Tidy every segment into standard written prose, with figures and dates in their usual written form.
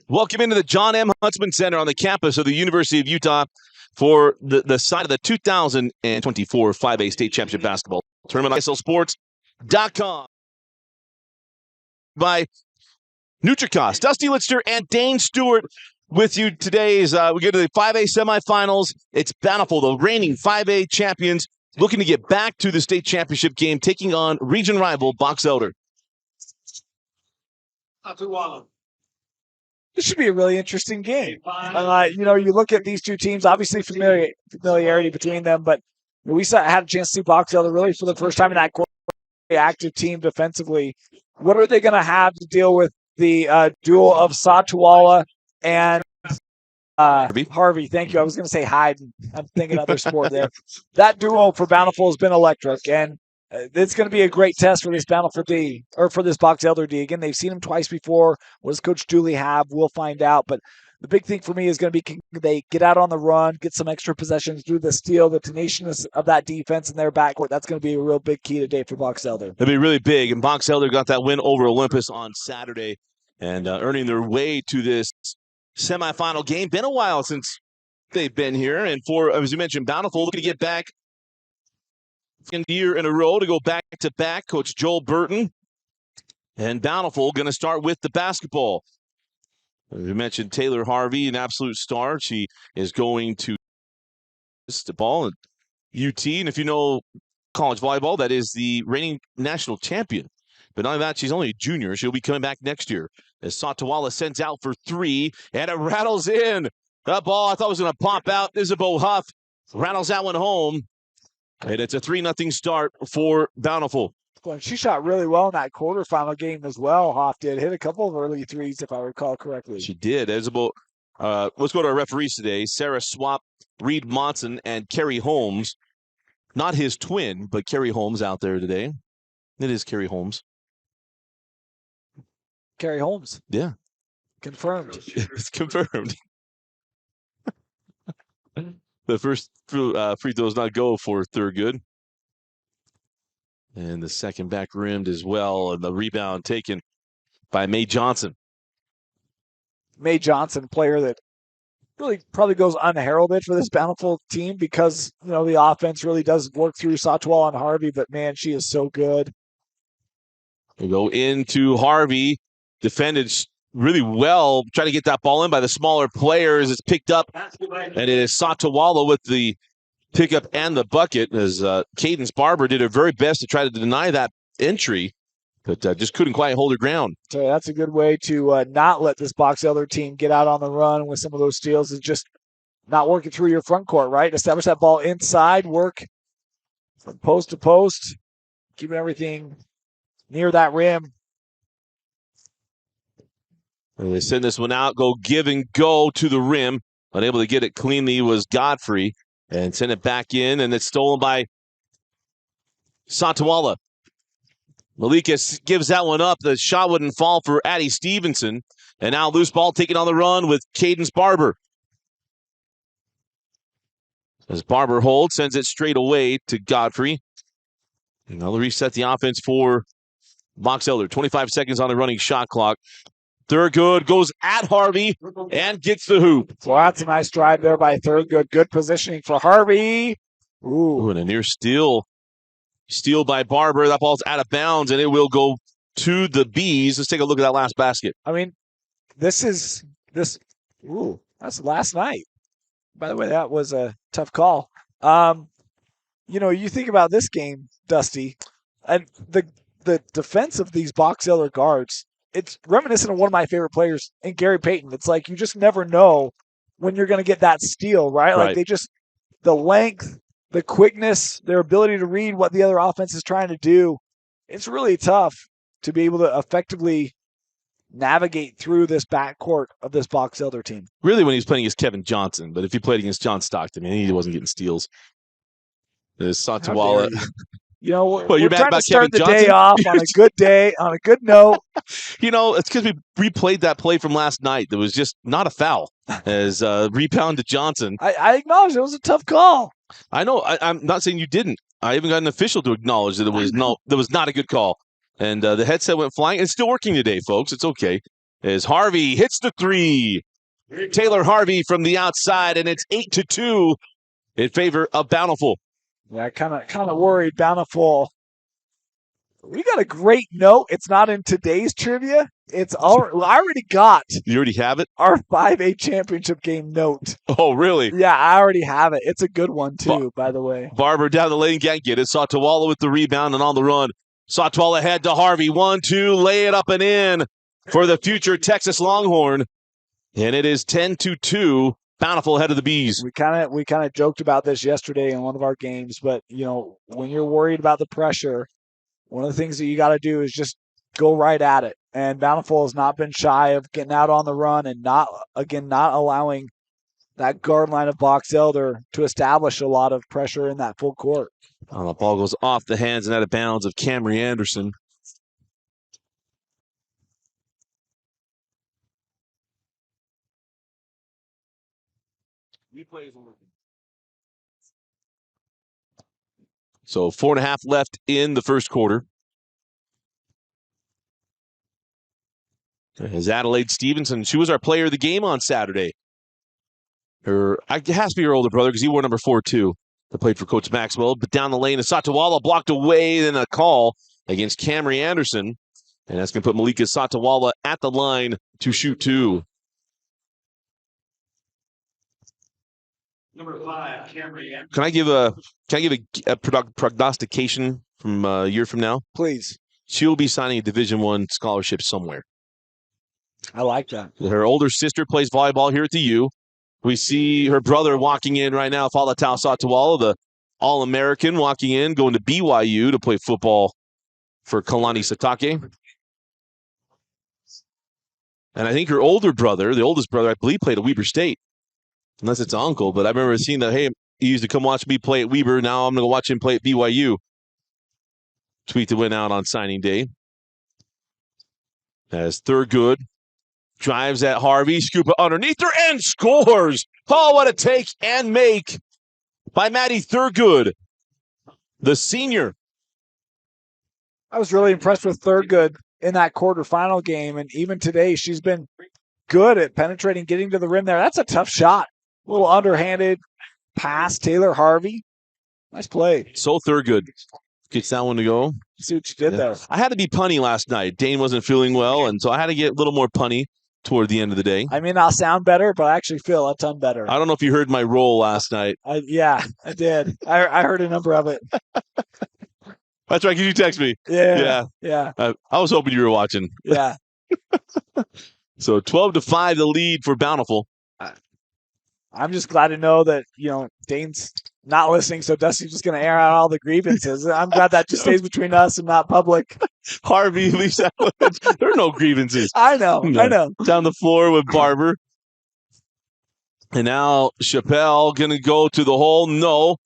Welcome into the John M. Huntsman Center on the campus of the University of Utah for the side of the 2024 5A State Championship Basketball Tournament. ISLSports.com by Nutricos. Dusty Litster and Dane Stewart with you today as we get to the 5A semifinals. It's Bountiful, the reigning 5A champions, looking to get back to the state championship game, taking on region rival Box Elder. This should be a really interesting game. You look at these two teams, obviously familiarity between them, but we had a chance to see Box Elder really for the first time in that active team defensively. What are they going to have to deal with the duel of Satawala and Harvey? Thank you. I was going to say Hyde. I'm thinking other sport there. That duo for Bountiful has been electric, and it's going to be a great test for this Bountiful D, or for this Box Elder D. Again, they've seen him twice before. What does Coach Dooley have? We'll find out. But the big thing for me is going to be, can they get out on the run, get some extra possessions, do the steal, the tenaciousness of that defense in their backcourt. That's going to be a real big key today for Box Elder. It'll be really big. And Box Elder got that win over Olympus on Saturday and earning their way to this semifinal game. Been a while since they've been here. And for, as you mentioned, Bountiful looking to get back second year in a row to go back-to-back. Coach Joel Burton and Bountiful going to start with the basketball. As you mentioned, Taylor Harvey, an absolute star. She is going to the ball at UT. And if you know college volleyball, that is the reigning national champion. But not only that, she's only a junior. She'll be coming back next year. As Satawala sends out for three, and it rattles in. That ball I thought was going to pop out. Isabeau Huff rattles that one home. And it's a 3-0 start for Bountiful. She shot really well in that quarterfinal game as well. Hoff did. Hit a couple of early threes, if I recall correctly. She did. Isabeau, let's go to our referees today. Sarah Swap, Reed Monson, and Kerry Holmes. Not his twin, but Kerry Holmes out there today. It is Kerry Holmes. Kerry Holmes. Yeah. Confirmed. It's confirmed. The first free throw does not go for Thurgood. And the second back rimmed as well. And the rebound taken by Mae Johnson. Mae Johnson, player that really probably goes unheralded for this Bountiful team because, the offense really does work through Satawala and Harvey. But, man, she is so good. We go into Harvey. Defended really well, trying to get that ball in by the smaller players. It's picked up, and it is Satawala with the pickup and the bucket as Cadence Barber did her very best to try to deny that entry, but just couldn't quite hold her ground. So that's a good way to not let this Box Elder team get out on the run with some of those steals, is just not working through your front court, right? Establish that ball inside, work from post to post, keeping everything near that rim. And they send this one out, go give and go to the rim. Unable to get it cleanly was Godfrey, and send it back in, and it's stolen by Satawala. Malika gives that one up. The shot wouldn't fall for Addie Stevenson. And now loose ball taken on the run with Cadence Barber. As Barber holds, sends it straight away to Godfrey. And they'll reset the offense for Box Elder. 25 seconds on the running shot clock. Thurgood goes at Harvey and gets the hoop. Well, that's a nice drive there by Thurgood. Good positioning for Harvey. Ooh, and a near steal. Steal by Barber. That ball's out of bounds, and it will go to the Bees. Let's take a look at that last basket. I mean, that's last night. By the way, that was a tough call. You think about this game, Dusty, and the defense of these Box Elder guards, it's reminiscent of one of my favorite players in Gary Payton. It's like you just never know when you're going to get that steal, right? Like the length, the quickness, their ability to read what the other offense is trying to do. It's really tough to be able to effectively navigate through this backcourt of this Box Elder team. Really when he's playing against Kevin Johnson, but if he played against John Stockton, he wasn't getting steals. There's Satawala. We're trying to start the day off on a good day, on a good note. It's because we replayed that play from last night. That was just not a foul as rebound to Johnson. I acknowledge it was a tough call. I know. I'm not saying you didn't. I even got an official to acknowledge that that was not a good call. And the headset went flying. It's still working today, folks. It's okay. as Harvey hits the three. Taylor Harvey from the outside, and it's 8-2 in favor of Bountiful. Yeah, kind of worried. Bountiful. We got a great note. It's not in today's trivia. I already got. You already have it? Our 5A championship game note. Oh, really? Yeah, I already have it. It's a good one, too, by the way. Barber down the lane, can't get it. Satawala with the rebound and on the run. Satawala head to Harvey. 1-2, lay it up and in for the future Texas Longhorn. And it is 10-2. Bountiful ahead of the Bees. We kind of joked about this yesterday in one of our games, but when you're worried about the pressure, one of the things that you got to do is just go right at it. And Bountiful has not been shy of getting out on the run and not allowing that guard line of Box Elder to establish a lot of pressure in that full court. The ball goes off the hands and out of bounds of Camry Anderson. So 4.5 left in the first quarter. As Adelaide Stevenson, she was our player of the game on Saturday. It has to be her older brother because he wore number 4 too. That played for Coach Maxwell. But down the lane, Satawala blocked away, then a call against Camry Anderson. And that's going to put Malika Satawala at the line to shoot 2. Number 5, Camry Anderson. Can I give a prognostication from a year from now? Please. She'll be signing a Division I scholarship somewhere. I like that. Her older sister plays volleyball here at the U. We see her brother walking in right now, Falatau Satawala, the All-American, walking in, going to BYU to play football for Kalani Satake. And I think her older brother, the oldest brother, I believe, played at Weber State. Unless it's uncle, but I remember seeing that, hey, he used to come watch me play at Weber. Now I'm going to watch him play at BYU. Tweet that went out on signing day. As Thurgood drives at Harvey, scoop it underneath her, and scores. Oh, what a take and make by Maddie Thurgood, the senior. I was really impressed with Thurgood in that quarterfinal game, and even today she's been good at penetrating, getting to the rim there. That's a tough shot. A little underhanded pass, Taylor Harvey. Nice play. So Thurgood gets that one to go. See what you did there. I had to be punny last night. Dane wasn't feeling well, and so I had to get a little more punny toward the end of the day. I mean, I'll sound better, but I actually feel a ton better. I don't know if you heard my role last night. Yeah, I did. I heard a number of it. That's right, because you text me. Yeah. I was hoping you were watching. Yeah. So 12-5 the lead for Bountiful. I'm just glad to know that, Dane's not listening, so Dusty's just going to air out all the grievances. I'm glad that just stays between us and not public. Harvey leaves out. There are no grievances. I know. Down the floor with Barber. And now Chappelle going to go to the hole. No.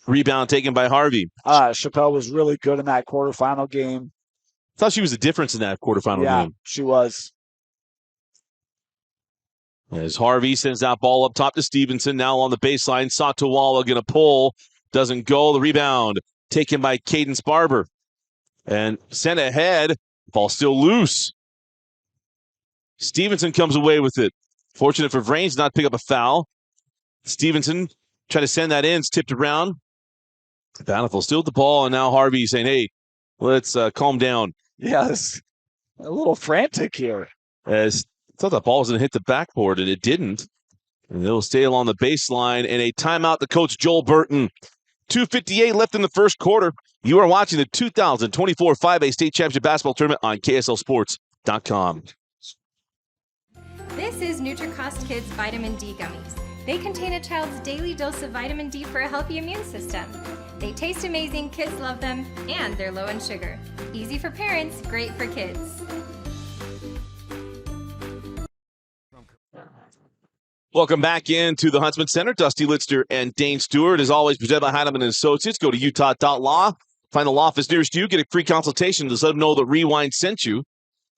Rebound taken by Harvey. Chappelle was really good in that quarterfinal game. Thought she was the difference in that quarterfinal game. Yeah, she was. As Harvey sends that ball up top to Stevenson, now on the baseline. Satawala going to pull. Doesn't go. The rebound taken by Cadence Barber. And sent ahead. Ball still loose. Stevenson comes away with it. Fortunate for Vrains not to pick up a foul. Stevenson trying to send that in. It's tipped around. Bountiful still with the ball. And now Harvey saying, hey, let's calm down. Yeah, it's a little frantic here. As I thought that ball was going to hit the backboard, and it didn't. And it'll stay along the baseline. And a timeout to Coach Joel Burton. 2:58 left in the first quarter. You are watching the 2024 5A State Championship Basketball Tournament on KSLSports.com. This is NutriCost Kids Vitamin D Gummies. They contain a child's daily dose of vitamin D for a healthy immune system. They taste amazing, kids love them, and they're low in sugar. Easy for parents, great for kids. Welcome back into the Huntsman Center. Dusty Litster and Dane Stewart. As always, presented by Heinemann & Associates. Go to utah.law. Find the law office nearest you. Get a free consultation. Just let them know that Rewind sent you.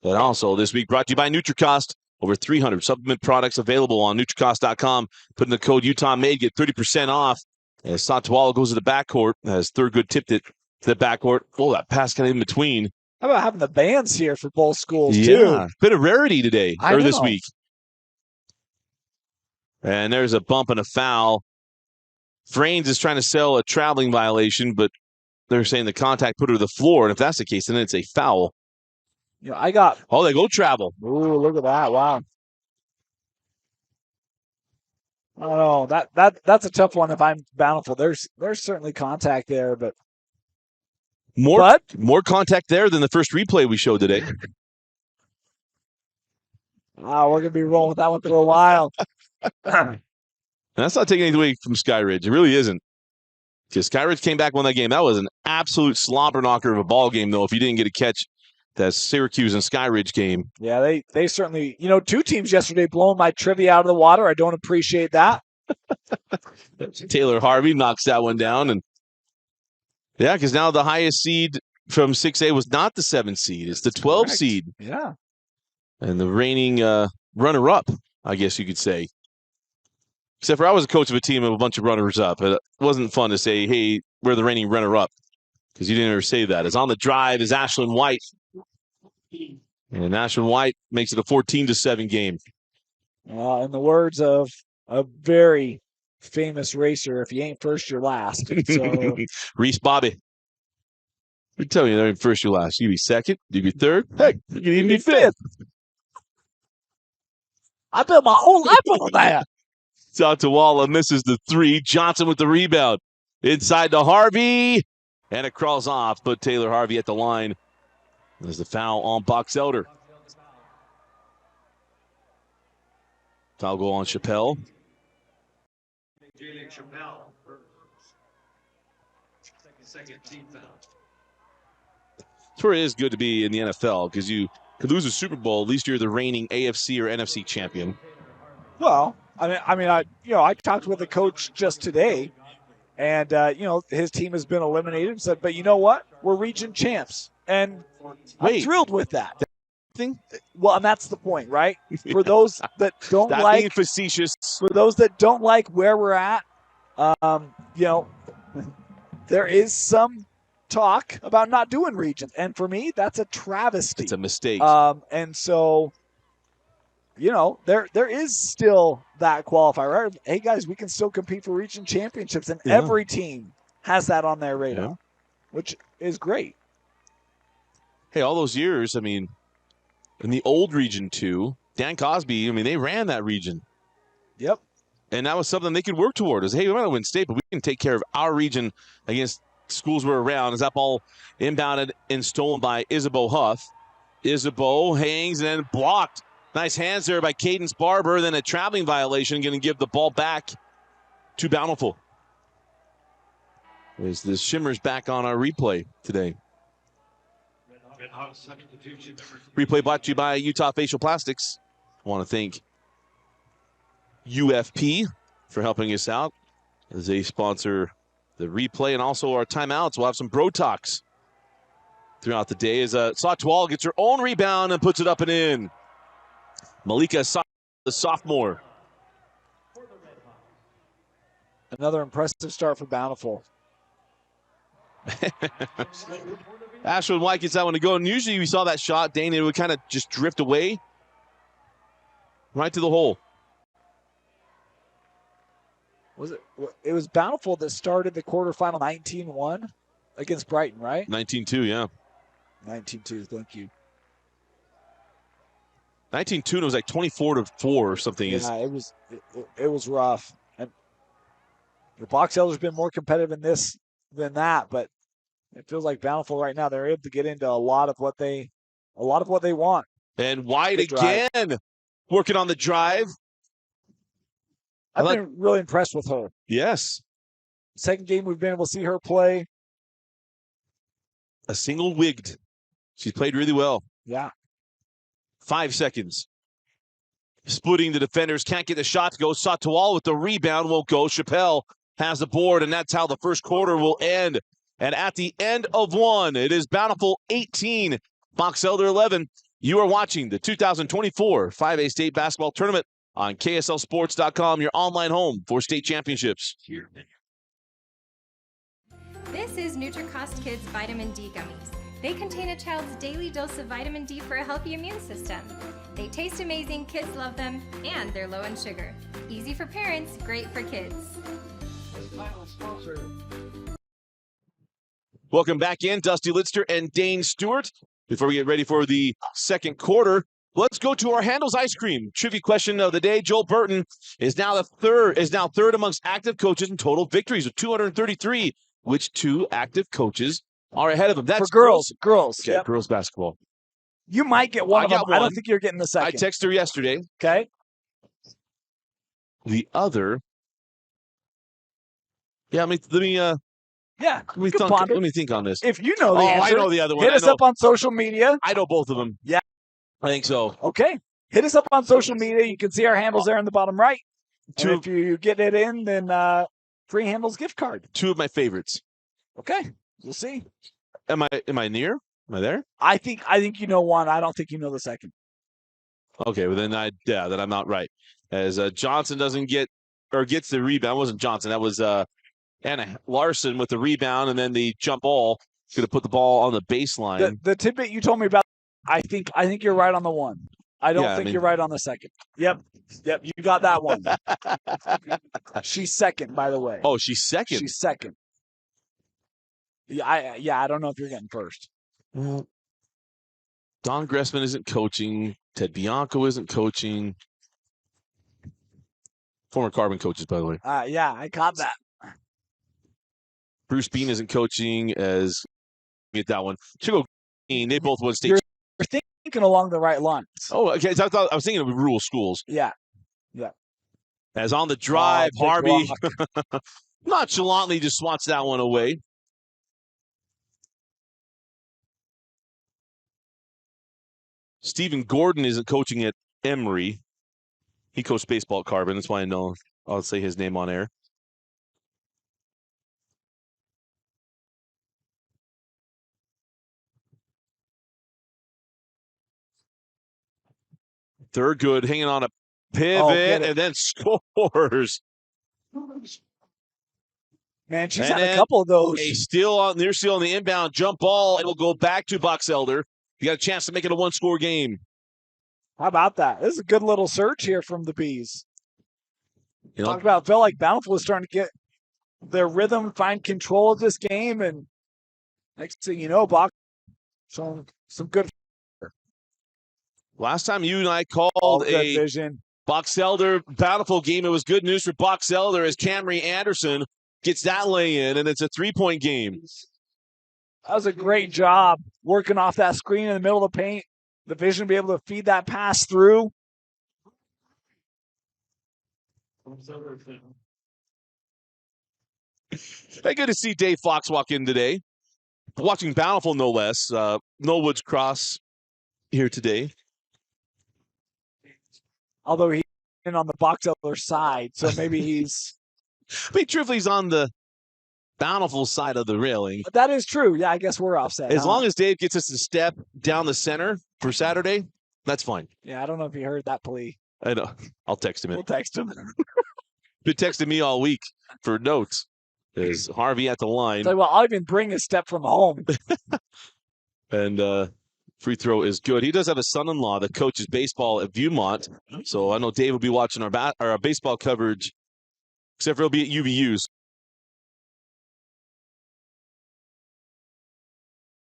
And also this week brought to you by NutriCost. Over 300 supplement products available on NutriCost.com. Put in the code UtahMade. Get 30% off. As Satawala goes to the backcourt. As Thurgood tipped it to the backcourt. Oh, that pass kind of in between. How about having the bands here for both schools, Yeah, too? bit of rarity today, or this know. week. And there's a bump and a foul. Frains is trying to sell a traveling violation, but they're saying the contact put her to the floor. And if that's the case, then it's a foul. You know, I got. Oh, they go travel. Ooh, look at that! Wow. I don't know. That's a tough one. If I'm Bountiful, there's certainly contact there, but more contact there than the first replay we showed today. Wow, we're gonna be rolling with that one for a while. And that's not taking anything away from Skyridge. It really isn't. Because Skyridge came back, won that game. That was an absolute slobber knocker of a ball game, though, if you didn't get a catch that Syracuse and Skyridge game. Yeah, they certainly, two teams yesterday blowing my trivia out of the water. I don't appreciate that. Taylor Harvey knocks that one down. And yeah, because now the highest seed from 6A was not the 7th seed. It's the 12 seed. Yeah. And the reigning runner-up, I guess you could say. Except for I was a coach of a team of a bunch of runners-up. It wasn't fun to say, hey, we're the reigning runner-up. Because you didn't ever say that. As on the drive is Ashlyn White. And Ashlyn White makes it a 14-7 game. In the words of a very famous racer, if you ain't first, you're last. So Reese Bobby. We tell you, they're in first, you're last. You can be second, you can be third. Heck, you can even be fifth. I built my whole life on that. Satawala misses the three. Johnson with the rebound. Inside to Harvey. And it crawls off, but Taylor Harvey at the line. There's the foul on Box Elder. Foul goal on Chappelle. Second team foul. That's where it is good to be in the NFL, because you could lose a Super Bowl. At least you're the reigning AFC or NFC champion. Well, I talked with a coach just today, and his team has been eliminated. And said, but you know what? We're region champs, and I'm thrilled with that. Well, and that's the point, right? For those that don't like being facetious, for those that don't like where we're at, there is some talk about not doing regions, and for me, that's a travesty. It's a mistake. And so, there is still that qualifier. Right? Hey guys, we can still compete for region championships, and every team has that on their radar, which is great. Hey, all those years, in the old Region 2, Dan Cosby, they ran that region. Yep. And that was something they could work toward. Is, hey, we might not win state, but we can take care of our region against schools we're around. As that ball inbounded and stolen by Isabeau Huff. Isabeau hangs and then blocked. Nice hands there by Cadence Barber. Then a traveling violation, going to give the ball back to Bountiful. As the Shimmers back on our replay today. Replay brought to you by Utah Facial Plastics. I want to thank UFP for helping us out as they sponsor the replay and also our timeouts. We'll have some bro talks throughout the day as Satwal gets her own rebound and puts it up and in. Malika, the sophomore. Another impressive start for Bountiful. Ashwood White gets that one to go, and usually we saw that shot, Dane, it would kind of just drift away right to the hole. It was Bountiful that started the quarterfinal 19-1 against Brighton, right? 19-2, yeah. 19-2, thank you. 19-2, and it was like 24-4 or something. Yeah, it was rough. And the Box Elder's been more competitive in this than that, but it feels like Bountiful right now, they're able to get into a lot of what they want. And White again, working on the drive. I've been really impressed with her. Yes. Second game we've been able to see her play. A single wigged. She's played really well. Yeah. 5 seconds. Splitting the defenders. Can't get the shot to go. Satawal with the rebound won't go. Chappelle has the board, and that's how the first quarter will end. And at the end of one, it is Bountiful 18, Box Elder 11. You are watching the 2024 5A State Basketball Tournament on KSLSports.com, your online home for state championships. This is NutriCost Kids Vitamin D Gummies. They contain a child's daily dose of vitamin D for a healthy immune system. They taste amazing, kids love them, and they're low in sugar. Easy for parents, great for kids. Welcome back in, Dusty Litster and Dane Stewart. Before we get ready for the second quarter, let's go to our Handel's Ice Cream trivia question of the day. Joel Burton is now third amongst active coaches in total victories with 233. Which two active coaches are ahead of him? That's for girls. Girls. Okay, yep. Girls basketball. You might get one of them. One. I don't think you're getting the second. I texted her yesterday. Okay. The other. Yeah, let me let me think on this. If you know the answer, I know the other one. Hit us up on social media. I know both of them. Yeah. I think so. Okay. Hit us up on social media. You can see our handles there in the bottom right. And if you get it in, then free handles gift card. Two of my favorites. Okay. We'll see. Am I near? Am I there? I think you know one. I don't think you know the second. Okay, well then then I'm not right. As Johnson doesn't gets the rebound. It wasn't Johnson. That was Anna Larson with the rebound, and then the jump ball. Going to put the ball on the baseline. The tidbit you told me about, I think you're right on the one. I don't think you're right on the second. Yep, you got that one. She's second, by the way. Oh, she's second? She's second. I don't know if you're getting first. Well, Don Gressman isn't coaching. Ted Bianco isn't coaching. Former Carbon coaches, by the way. I caught that. Bruce Bean isn't coaching as get that one. Chico Bean, they both won state. You're thinking along the right lines. Oh, okay. So I was thinking of rural schools. Yeah. As on the drive, Harvey nonchalantly just swats that one away. Stephen Gordon isn't coaching at Emory. He coached baseball at Carbon. That's why I know I'll say his name on air. Thurgood hanging on a pivot and then scores. Man, she's had a couple of those. They're still on the inbound jump ball. It'll go back to Boxelder. You got a chance to make it a one-score game. How about that? This is a good little surge here from the Bees. Felt like Bountiful was starting to get their rhythm, find control of this game, and next thing you know, Box showing some good. Last time you and I called a vision. Boxelder Bountiful game, it was good news for Boxelder as Camry Anderson gets that lay in, and it's a three-point game. That was a great job working off that screen in the middle of the paint. The vision to be able to feed that pass through. Hey, good to see Dave Fox walk in today. Watching Bountiful, no less. Norwoods Cross here today. Although he's in on the Boxelder side, so maybe he's... truthfully, he's on the Bountiful side of the railing. But that is true. Yeah, I guess we're offset. As long as Dave gets us to step down the center for Saturday, that's fine. Yeah, I don't know if he heard that plea. I know. I'll text him. We'll text him. Been texting me all week for notes. There's Harvey at the line. Well, I'll even bring a step from home. And free throw is good. He does have a son-in-law that coaches baseball at Viewmont. So I know Dave will be watching our baseball coverage, except for he'll be at UVU's.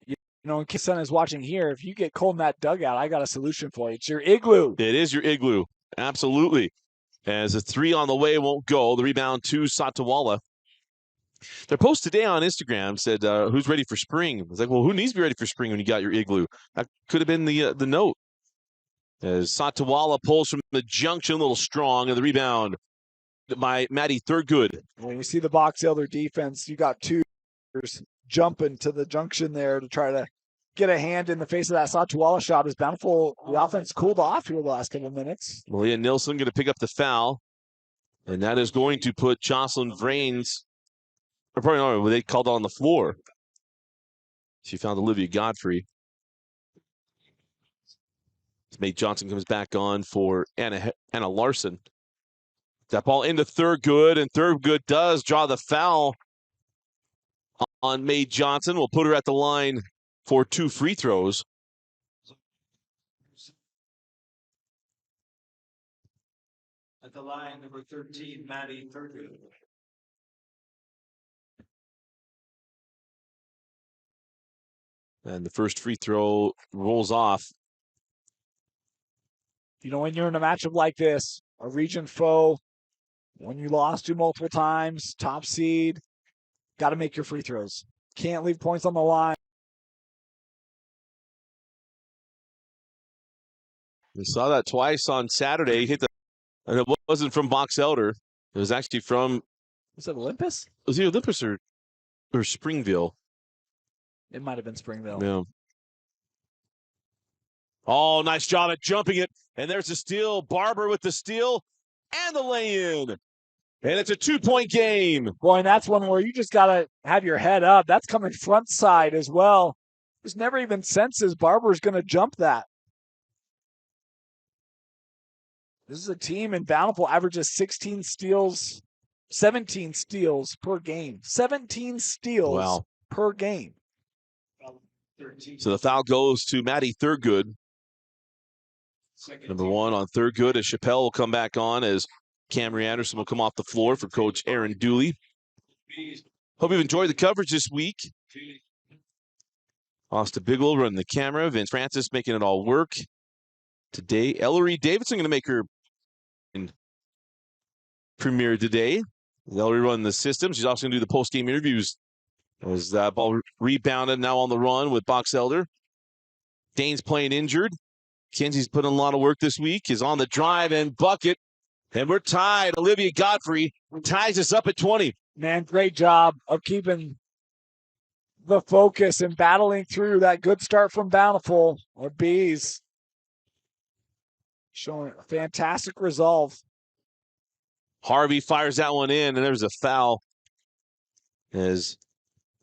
You know, in case son is watching here, if you get cold in that dugout, I got a solution for you. It's your igloo. It is your igloo. Absolutely. As a three on the way won't go. The rebound to Satawala. Their post today on Instagram said, who's ready for spring? I was like, well, who needs to be ready for spring when you got your igloo? That could have been the note. As Satawala pulls from the junction a little strong, and the rebound by Maddie Thurgood. When you see the Boxelder defense, you got two jumping to the junction there to try to get a hand in the face of that Satawala shot. As Bountiful, the offense cooled off here the last couple of minutes. Malia Nilsson going to pick up the foul, and that is going to put Jocelyn Vrains, or probably not, they called on the floor. She found Olivia Godfrey. Nate Johnson comes back on for Anna Larson. That ball into Thurgood, and Thurgood does draw the foul on Mae Johnson. We'll put her at the line for 2 free throws. At the line, number 13, Maddie Thurgood. And the first free throw rolls off. You know, when you're in a matchup like this, a region foe, when you lost to multiple times, top seed, got to make your free throws. Can't leave points on the line. We saw that twice on Saturday. He hit the, and it wasn't from Box Elder. It was actually from. Was it Olympus? Was it Olympus or Springville? It might have been Springville. Yeah. Oh, nice job at jumping it. And there's the steal. Barber with the steal and the lay-in. And it's a 2-point game. Boy, and that's one where you just got to have your head up. That's coming front side as well. There's never even senses Barber's going to jump that. This is a team in Bountiful averages 17 steals per game. 17 steals per game. So the foul goes to Maddie Thurgood. Number 1 on Thurgood as Chappelle will come back on as Camry Anderson will come off the floor for Coach Aaron Dooley. Hope you've enjoyed the coverage this week. Austin Bigelow running the camera. Vince Francis making it all work. Today, Ellery Davidson going to make her premiere today. Ellery running the system. She's also going to do the post-game interviews. As that ball rebounded, now on the run with Box Elder. Dane's playing injured. Kenzie's put in a lot of work this week. Is on the drive and bucket. And we're tied. Olivia Godfrey ties us up at 20. Man, great job of keeping the focus and battling through that good start from Bountiful, or Bees. Showing a fantastic resolve. Harvey fires that one in, and there's a foul. There's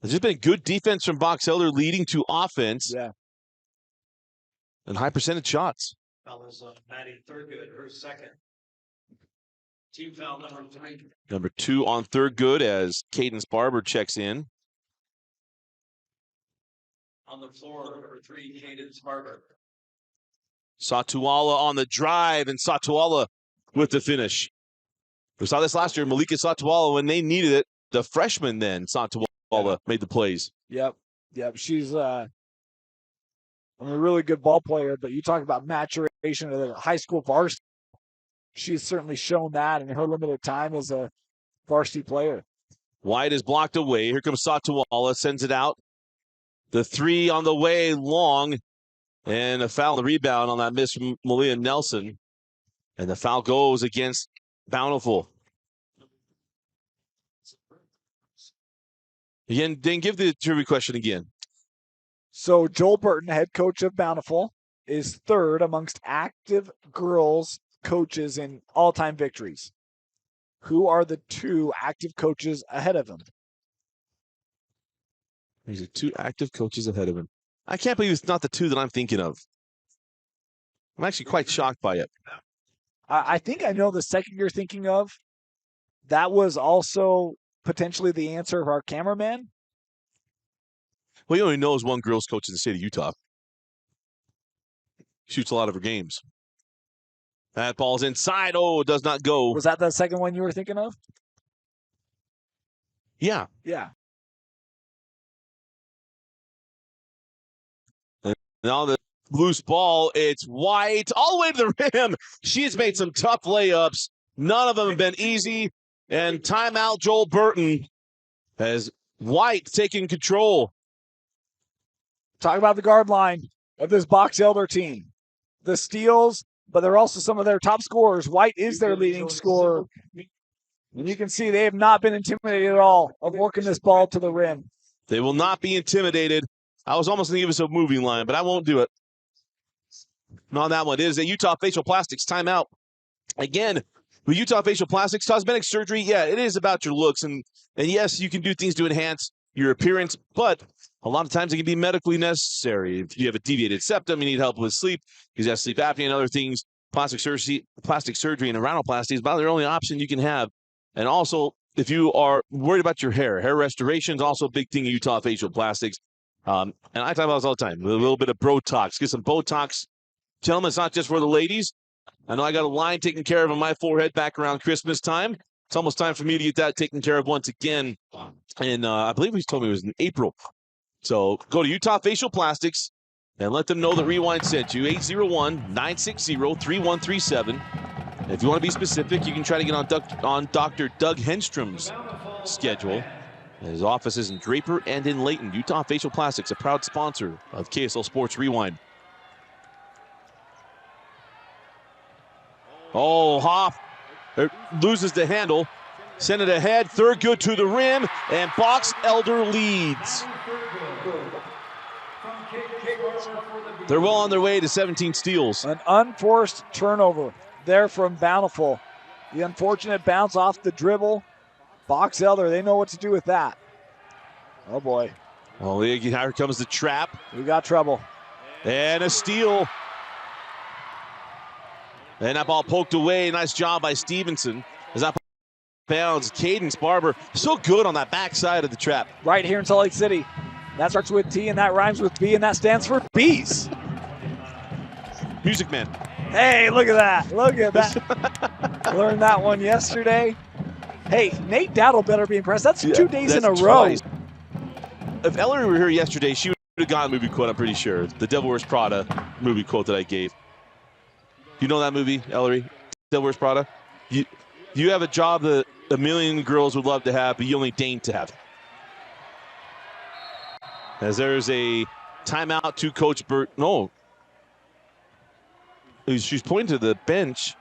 just been good defense from Box Elder leading to offense. Yeah. And high percentage shots. Foul is Maddie Thurgood, her second. Team foul number 3. Number 2 on Thurgood as Cadence Barber checks in. On the floor, number 3, Cadence Barber. Satuala on the drive, and Satuala with the finish. We saw this last year. Malika Satuala, when they needed it, the freshman then, Satuala, made the plays. Yep. She's a really good ball player, but you talk about maturation of the high school varsity. She's certainly shown that in her limited time as a varsity player. White is blocked away. Here comes Satuala, sends it out. The 3 on the way, long, and a foul on the rebound on that miss from Malia Nelson. And the foul goes against Bountiful. Again, then give the trivia question again. So Joel Burton, head coach of Bountiful, is 3rd amongst active girls coaches in all-time victories. Who are the 2 active coaches ahead of him? There's 2 active coaches ahead of him. I can't believe it's not the 2 that I'm thinking of. I'm actually quite shocked by it. I think I know the second you're thinking of. That was also potentially the answer of our cameraman. Well, he only knows one girls coach in the state of Utah. Shoots a lot of her games. That ball's inside. Oh, it does not go. Was that the second one you were thinking of? Yeah. Yeah. And now the loose ball, it's White all the way to the rim. She has made some tough layups. None of them have been easy. And timeout, Joel Burton, has White taking control. Talk about the guard line of this Box Elder team. The steals, but they're also some of their top scorers. White is their leading scorer. And you can see they have not been intimidated at all of working this ball to the rim. They will not be intimidated. I was almost going to give us a moving line, but I won't do it. Not on that one. It is a Utah Facial Plastics timeout. Again, with Utah Facial Plastics, cosmetic surgery, yeah, it is about your looks. And yes, you can do things to enhance your appearance, but a lot of times it can be medically necessary. If you have a deviated septum, you need help with sleep, because you have sleep apnea and other things. Plastic surgery and rhinoplasty is about the only option you can have. And also, if you are worried about your hair restoration is also a big thing in Utah Facial Plastics. And I talk about this all the time. A little bit of Botox. Get some Botox. Gentlemen, it's not just for the ladies. I know I got a line taken care of on my forehead back around Christmas time. It's almost time for me to get that taken care of once again. And I believe he told me it was in April. So go to Utah Facial Plastics and let them know that Rewind sent you. 801-960-3137. If you want to be specific, you can try to get on Dr. Doug Henstrom's schedule. His office is in Draper and in Layton. Utah Facial Plastics, a proud sponsor of KSL Sports Rewind. Oh, Hoff loses the handle. Send it ahead. Third good to the rim. And Box Elder leads. They're well on their way to 17 steals. An unforced turnover there from Bountiful. The unfortunate bounce off the dribble. Box Elder, they know what to do with that. Oh, boy. Well, here comes the trap. We got trouble. And a steal. And that ball poked away. Nice job by Stevenson. As that bounds, Cadence Barber so good on that backside of the trap. Right here in Salt Lake City. That starts with T and that rhymes with B and that stands for Bees. Music Man. Hey, look at that. Look at that. Learned that one yesterday. Hey, Nate Dowdle better be impressed. That's 2 days in a row. Twice. If Ellery were here yesterday, she would have gotten a movie quote, I'm pretty sure. The Devil Wears Prada movie quote that I gave. You know that movie, Ellery? Devil Wears Prada? You have a job that a million girls would love to have, but you only deign to have. As there's a timeout to Coach Burt. No. She's pointing to the bench.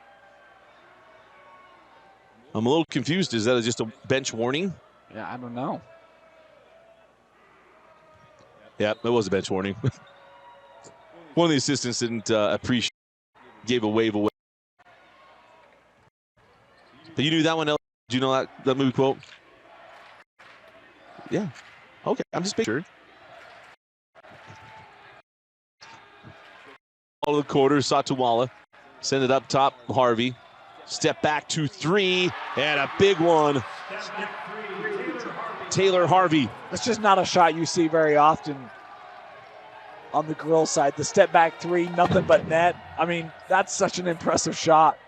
I'm a little confused. Is that just a bench warning? Yeah, I don't know. Yeah, it was a bench warning. One of the assistants didn't appreciate, gave a wave away. But you knew that one, do you know that movie quote? Yeah. Okay, I'm just making sure. All of the quarter, Satawala. Send it up top, Harvey. Step back to three, and a big one. Taylor Harvey. That's just not a shot you see very often on the girls' side. The step back three, nothing but net. I mean, that's such an impressive shot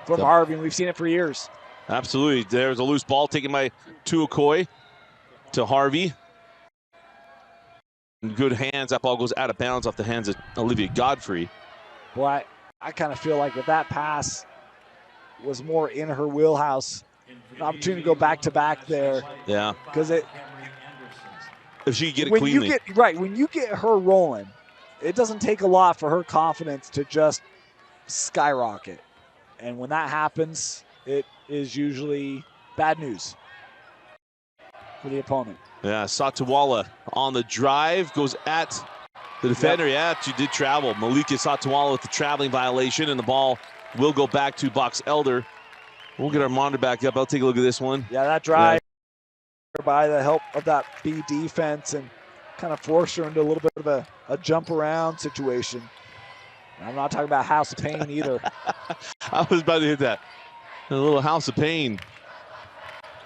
from Harvey, and we've seen it for years. Absolutely. There's a loose ball taken by Tuakoi to Harvey. Good hands. That ball goes out of bounds off the hands of Olivia Godfrey. Boy, I kind of feel like if that pass was more in her wheelhouse, an opportunity to go back-to-back there. Yeah. Because if she could get it cleanly. When you get her rolling, it doesn't take a lot for her confidence to just skyrocket. And when that happens, it is usually bad news for the opponent. Yeah, Satawala on the drive, goes at the defender. Yep. Yeah, she did travel. Malika Satawala with the traveling violation, and the ball will go back to Box Elder. We'll get our monitor back up. I'll take a look at this one. Yeah, that drive by the help of that B defense and kind of forced her into a little bit of a jump around situation. And I'm not talking about House of Pain either. I was about to hit that. A little House of Pain.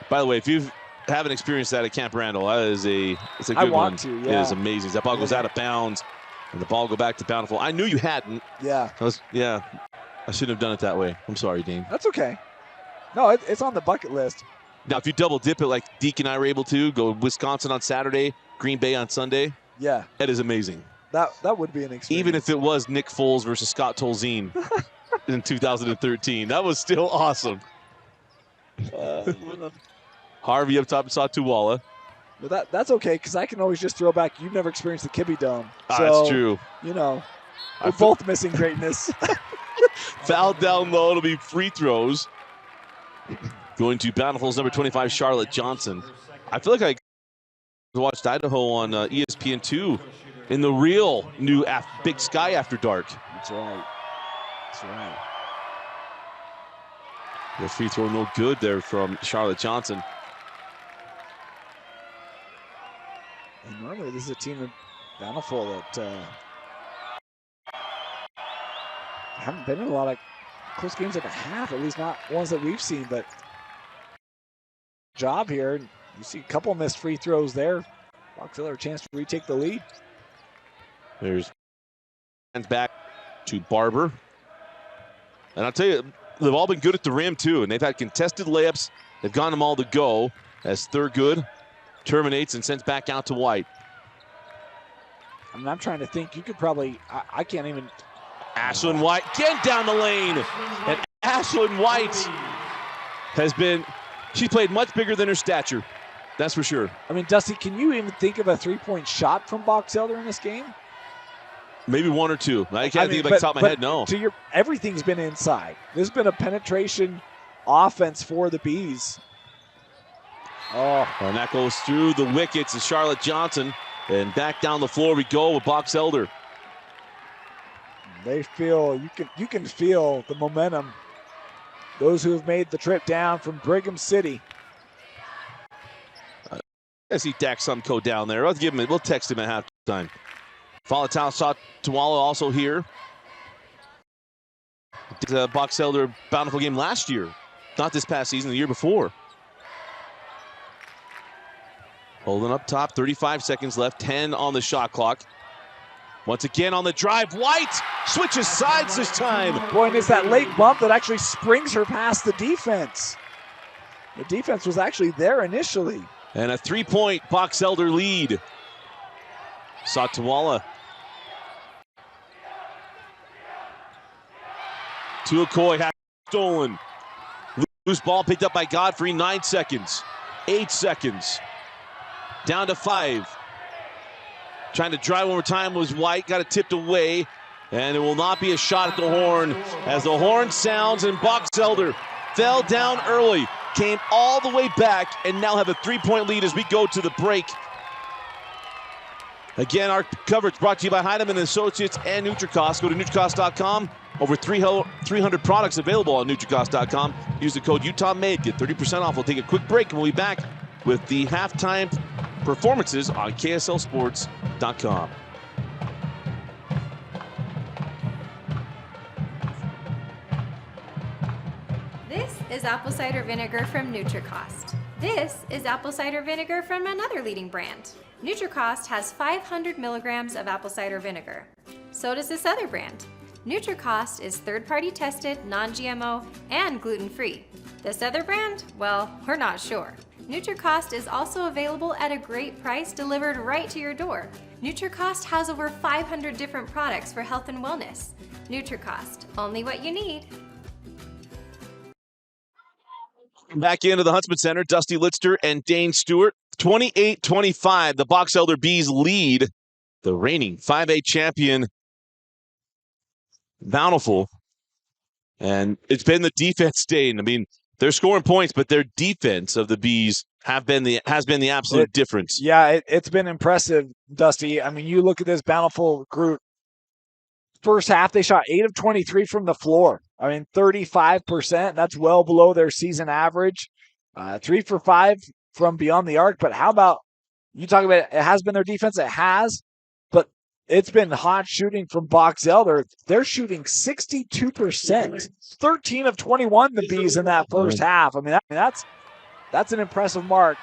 By the way, if you haven't experienced that at Camp Randall, it's a good one. I want to, yeah. It is amazing. That ball goes out of bounds, and the ball go back to Bountiful. I knew you hadn't. Yeah. I shouldn't have done it that way. I'm sorry, Dean. That's okay. No, it's on the bucket list. Now, if you double dip it like Deke and I were able to, go Wisconsin on Saturday, Green Bay on Sunday. Yeah. That is amazing. That would be an experience. Even if it was Nick Foles versus Scott Tolzien in 2013. That was still awesome. Harvey up top, Satawala. Well, that's okay, because I can always just throw back. You've never experienced the Kibbe Dome. So, that's true. You know, we're both missing greatness. Foul down low. It'll be free throws. Going to Bountiful's number 25, Charlotte Johnson. I feel like I watched Idaho on ESPN2 in the real new Big Sky After Dark. That's right. That's right. The free throw no good there from Charlotte Johnson. And normally this is a team of Bountiful that haven't been in a lot of close games at the half, at least not ones that we've seen, but job here. You see a couple missed free throws there Box Elder a chance to retake the lead. There's hands back to Barber. And I'll tell you, they've all been good at the rim, too. And they've had contested layups. They've gotten them all to go as Thurgood terminates and sends back out to White. I mean, I'm trying to think. You could probably, I can't even. Ashlyn White again down the lane. And Ashlyn White has been, she's played much bigger than her stature. That's for sure. I mean, Dusty, can you even think of a three-point shot from Box Elder in this game? Maybe one or two. I can't think of it off the top of my head, no. Everything's been inside. This has been a penetration offense for the Bees. Oh. And that goes through the wickets of Charlotte Johnson. And back down the floor we go with Box Elder. They feel, you can feel the momentum. Those who have made the trip down from Brigham City. I see Dak Sumco down there. We'll text him at halftime. Falatau Satuala also here. The Box Elder Bountiful game last year. Not this past season, the year before. Holding up top, 35 seconds left, 10 on the shot clock. Once again on the drive, White switches sides this time. Boy, and it's that late bump that actually springs her past the defense. The defense was actually there initially. And a three-point Box Elder lead. Satuala. Tuakoi half stolen. Loose ball picked up by Godfrey, 9 seconds. 8 seconds. Down to 5. Trying to drive one more time was White, got it tipped away. And it will not be a shot at the horn as the horn sounds and Box Elder fell down early, came all the way back, and now have a 3-point lead as we go to the break. Again, our coverage brought to you by Heidemann Associates and Nutricost. Go to Nutricost.com. Over 300 products available on Nutricost.com. Use the code UTAHMADE. Get 30% off. We'll take a quick break, and we'll be back with the halftime performances on KSLSports.com. This is apple cider vinegar from Nutricost. This is apple cider vinegar from another leading brand. Nutricost has 500 milligrams of apple cider vinegar. So does this other brand. Nutricost is third-party tested, non-GMO, and gluten-free. This other brand? Well, we're not sure. Nutricost is also available at a great price delivered right to your door. Nutricost has over 500 different products for health and wellness. Nutricost, only what you need. Back into the Huntsman Center, Dusty Litster and Dane Stewart. 28-25, the Box Elder Bees lead the reigning 5A champion Bountiful. And it's been the defense, Dane. I mean, they're scoring points, but their defense of the Bees has been the absolute difference. Yeah, it's been impressive, Dusty. I mean, you look at this Bountiful group. First half, they shot 8 of 23 from the floor. I mean, 35%. That's well below their season average. 3 for 5 from beyond the arc. But how about, you talk about it has been their defense? It has. But it's been hot shooting from Box Elder. They're shooting 62%. 13 of 21, the Bees in that first half. I mean, that's an impressive mark.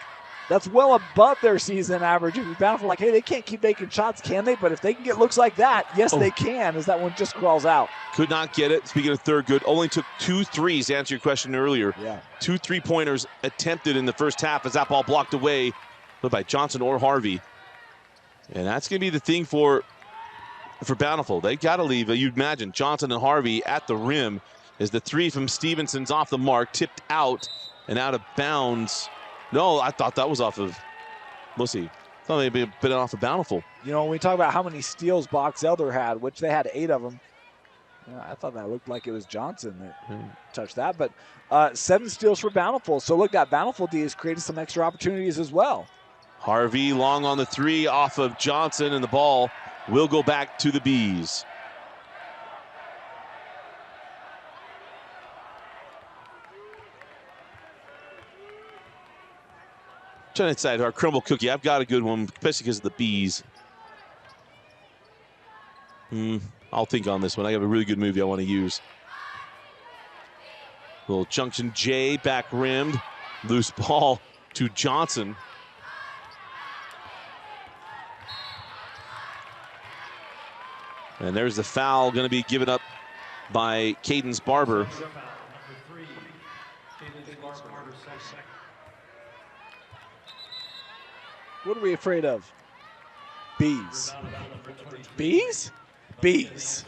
That's well above their season average. If you're Bountiful, like, hey, they can't keep making shots, can they? But if they can get looks like that, yes, they can, as that one just crawls out. Could not get it. Speaking of Thurgood, only took 2 threes to answer your question earlier. Yeah. 2 3-pointers attempted in the first half as that ball blocked away by Johnson or Harvey. And that's going to be the thing for Bountiful. They got to leave. You'd imagine Johnson and Harvey at the rim as the 3 from Stevenson's off the mark, tipped out and out of bounds. No, I thought that was off of, we'll see. I thought maybe a bit off of Bountiful. You know, when we talk about how many steals Box Elder had, which they had 8 of them, I thought that looked like it was Johnson that touched that. But 7 steals for Bountiful. So look, that Bountiful D has created some extra opportunities as well. Harvey long on the 3 off of Johnson, and the ball will go back to the Bees. Trying to decide our crumble cookie. I've got a good one, especially because of the Bees. I'll think on this one. I have a really good movie I want to use. Little Junction J, back rimmed. Loose ball to Johnson. And there's the foul going to be given up by Cadence Barber. What are we afraid of? Bees. Bees? Bees.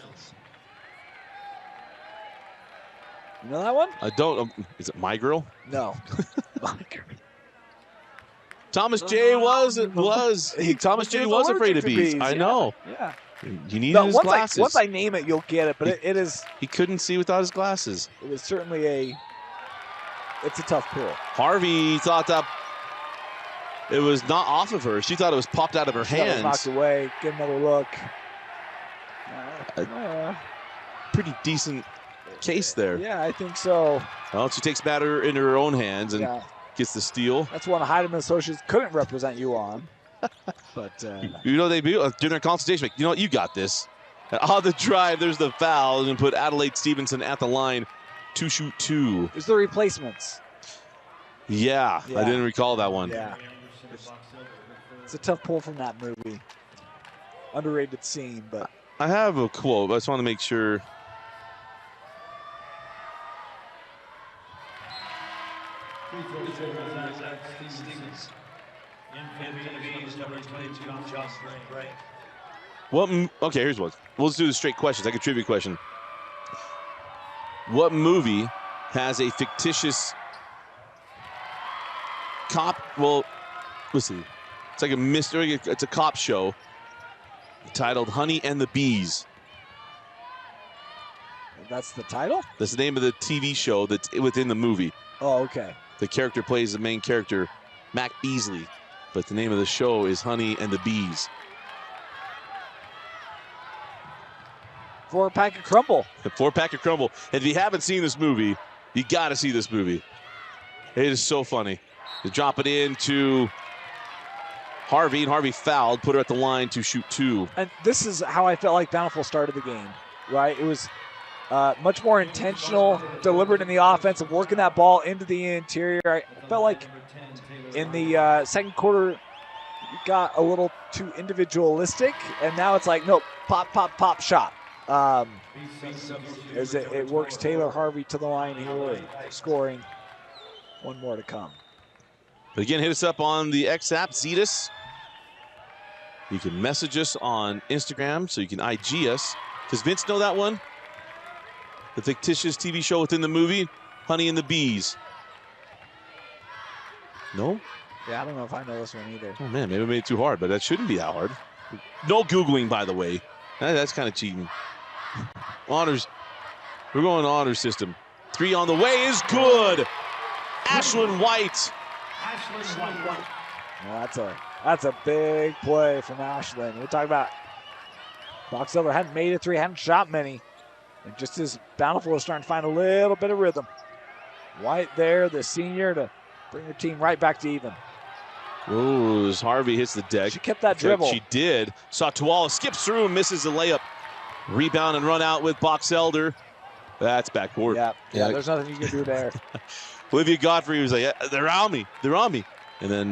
You know that one? I don't. Is it My Girl? No. Thomas J was. Thomas J was afraid of bees. I know. Yeah. He needed his glasses. Once I name it, you'll get it. But it is. He couldn't see without his glasses. It was certainly it's a tough pull. Harvey thought that it was not off of her. She thought it was popped out of her hands. Knocked away. Get another look. Pretty decent case there. Yeah, I think so. Well, she takes matter into her own hands and gets the steal. That's one Heidemann Associates couldn't represent you on. But you know they do during their consultation. Like, you know what, you got this. On the drive, there's the foul and put Adelaide Stevenson at the line to shoot 2. There's the replacements. Yeah, I didn't recall that one. Yeah, it's a tough pull from that movie. Underrated scene, but I have a quote. I just want to make sure. Okay, here's one. We'll just do the straight questions, like a trivia question. What movie has a fictitious cop? Well, let's see. It's like a mystery. It's a cop show titled Honey and the Bees. That's the title? That's the name of the TV show that's within the movie. Oh, okay. The character plays the main character, Mac Beasley. But the name of the show is Honey and the Bees. 4-pack of Crumble. A 4-pack of Crumble. If you haven't seen this movie, you got to see this movie. It is so funny. They drop it into Harvey, and Harvey fouled, put her at the line to shoot 2. And this is how I felt like Bountiful started the game, right? It was much more intentional, deliberate in the offense of working that ball into the interior. I felt like in the second quarter, you got a little too individualistic, and now it's like, no, pop, pop, pop, shot. As it works Taylor Harvey to the line here, scoring. One more to come. But again, hit us up on the X app, Zetus. You can message us on Instagram, so you can IG us. Does Vince know that one? The fictitious TV show within the movie, Honey and the Bees. No? Yeah, I don't know if I know this one either. Oh, man, maybe I made it too hard, but that shouldn't be that hard. No Googling, by the way. That's kind of cheating. Honors. We're going to honor system. 3 on the way is good. Ashlyn White. Well, that's a big play from Ashlyn. We're talking about Box Elder hadn't made it 3, hadn't shot many. And just as Bountiful is starting to find a little bit of rhythm. White there, the senior, to bring the team right back to even. Ooh, as Harvey hits the deck. She kept that dribble. She did. Saw Tuala skips through and misses the layup. Rebound and run out with Box Elder. That's backcourt. Yeah, there's nothing you can do there. Olivia Godfrey was like, yeah, they're on me. And then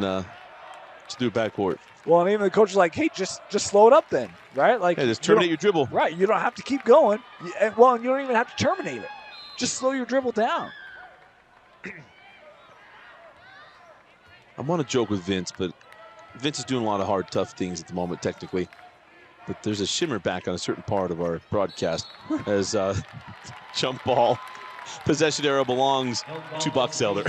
just do it backcourt. Well, and even the coach was like, hey, just slow it up then, right? Like, just terminate your dribble. Right, you don't have to keep going. And you don't even have to terminate it. Just slow your dribble down. I want to joke with Vince, but Vince is doing a lot of hard, tough things at the moment, technically. But there's a shimmer back on a certain part of our broadcast as jump ball. Possession arrow belongs to Box Elder.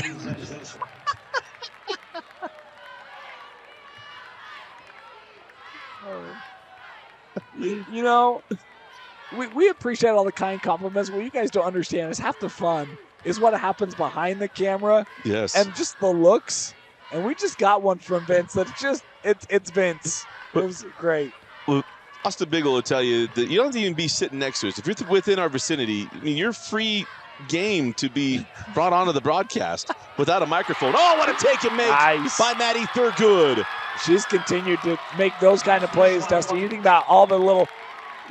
You know, we appreciate all the kind compliments. What you guys don't understand is half the fun is what happens behind the camera. Yes. And just the looks. And we just got one from Vince that's just, it's Vince. It was great. Well, Austin Bigelow will tell you that you don't have to even be sitting next to us. If you're within our vicinity, I mean, you're free game to be brought onto the broadcast without a microphone. Oh, what a take and make by Maddie Thurgood. She's continued to make those kind of plays, Dusty. You think about all the little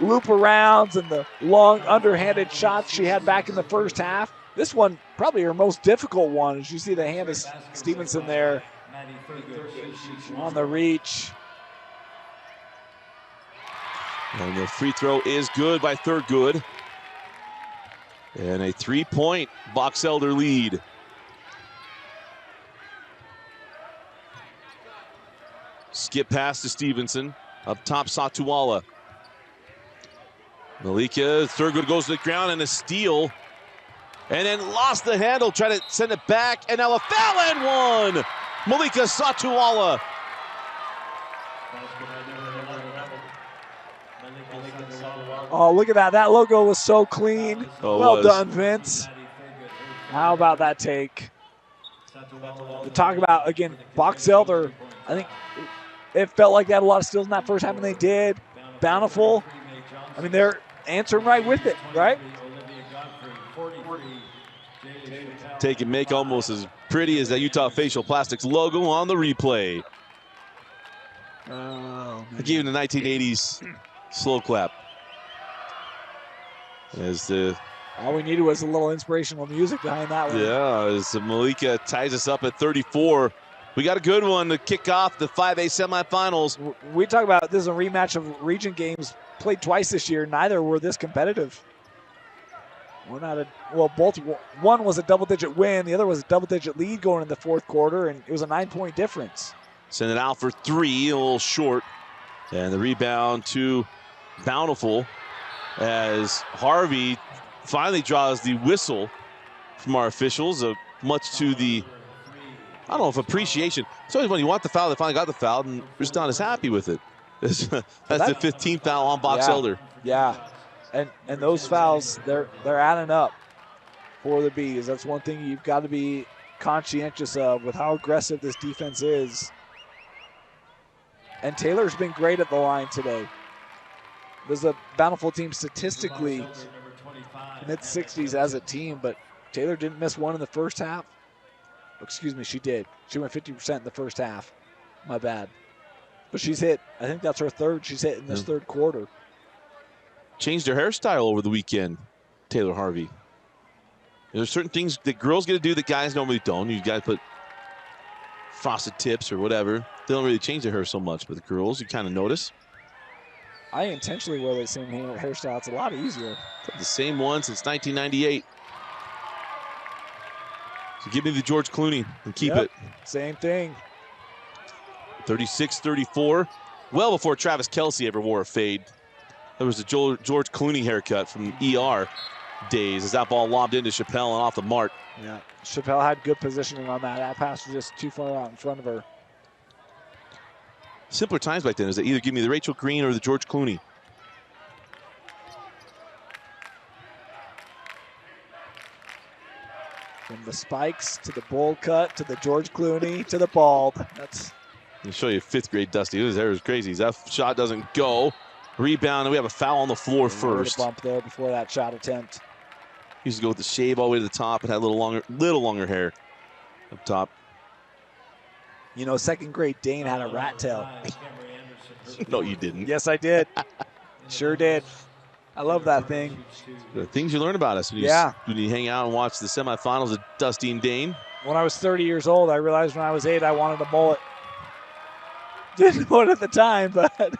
loop arounds and the long underhanded shots she had back in the first half. This one, probably her most difficult one. As you see the hand of Stevenson there on the reach. And the free throw is good by Thurgood. And a 3-point Box Elder lead. Skip pass to Stevenson. Up top, Satuala. Malika, Thurgood goes to the ground and a steal. And then lost the handle, tried to send it back. And now a foul and one. Malika Satuala. Oh, look at that. That logo was so clean. Oh, well done, Vince. How about that take? To talk about, again, Box Elder, I think it felt like they had a lot of steals in that first half, and they did. Bountiful, I mean, they're answering right with it, right? Take and make almost as pretty as that Utah Facial Plastics logo on the replay. I gave him the 1980s slow clap. All we needed was a little inspirational music behind that one. Yeah, as Malika ties us up at 34. We got a good one to kick off the 5A semifinals. We talk about this is a rematch of region games played twice this year. Neither were this competitive. One was a double-digit win. The other was a double-digit lead going in the fourth quarter, and it was a 9-point difference. Send it out for three, a little short. And the rebound to Bountiful as Harvey finally draws the whistle from our officials, much to the, I don't know if appreciation. It's always when you want the foul, they finally got the foul, and we're just not as happy with it. That's the 15th foul on Box Elder. Yeah, and those fouls, they're adding up for the Bees. That's one thing you've got to be conscientious of with how aggressive this defense is. And Taylor's been great at the line today. There's a Bountiful team statistically mid-60s as a team, but Taylor didn't miss one in the first half. Excuse me, she did. She went 50% in the first half. My bad. But she's hit, I think that's her third she's hit in this third quarter. Changed her hairstyle over the weekend, Taylor Harvey. There's certain things that girls get to do that guys normally don't. You guys put frosted tips or whatever. They don't really change their hair so much, but the girls, you kind of notice. I intentionally wear the same hairstyle. It's a lot easier. The same one since 1998. So give me the George Clooney and keep it. Same thing. 36-34. Well before Travis Kelce ever wore a fade. There was a George Clooney haircut from ER days as that ball lobbed into Chappelle and off the mark. Yeah, Chappelle had good positioning on that. That pass was just too far out in front of her. Simpler times back then is that either give me the Rachel Green or the George Clooney. From the spikes to the bowl cut to the George Clooney to the bald. I'll show you fifth grade Dusty. His hair is crazy. That shot doesn't go. Rebound, and we have a foul on the floor first. Bump there before that shot attempt. He used to go with the shave all the way to the top and had a little longer hair up top. You know, second grade Dane had a rat tail. No, you didn't. Yes, I did. Sure did. I love that thing. The things you learn about us when you hang out and watch the semifinals of Dusty and Dane. When I was 30 years old, I realized when I was 8 I wanted a mullet. Didn't know it at the time, but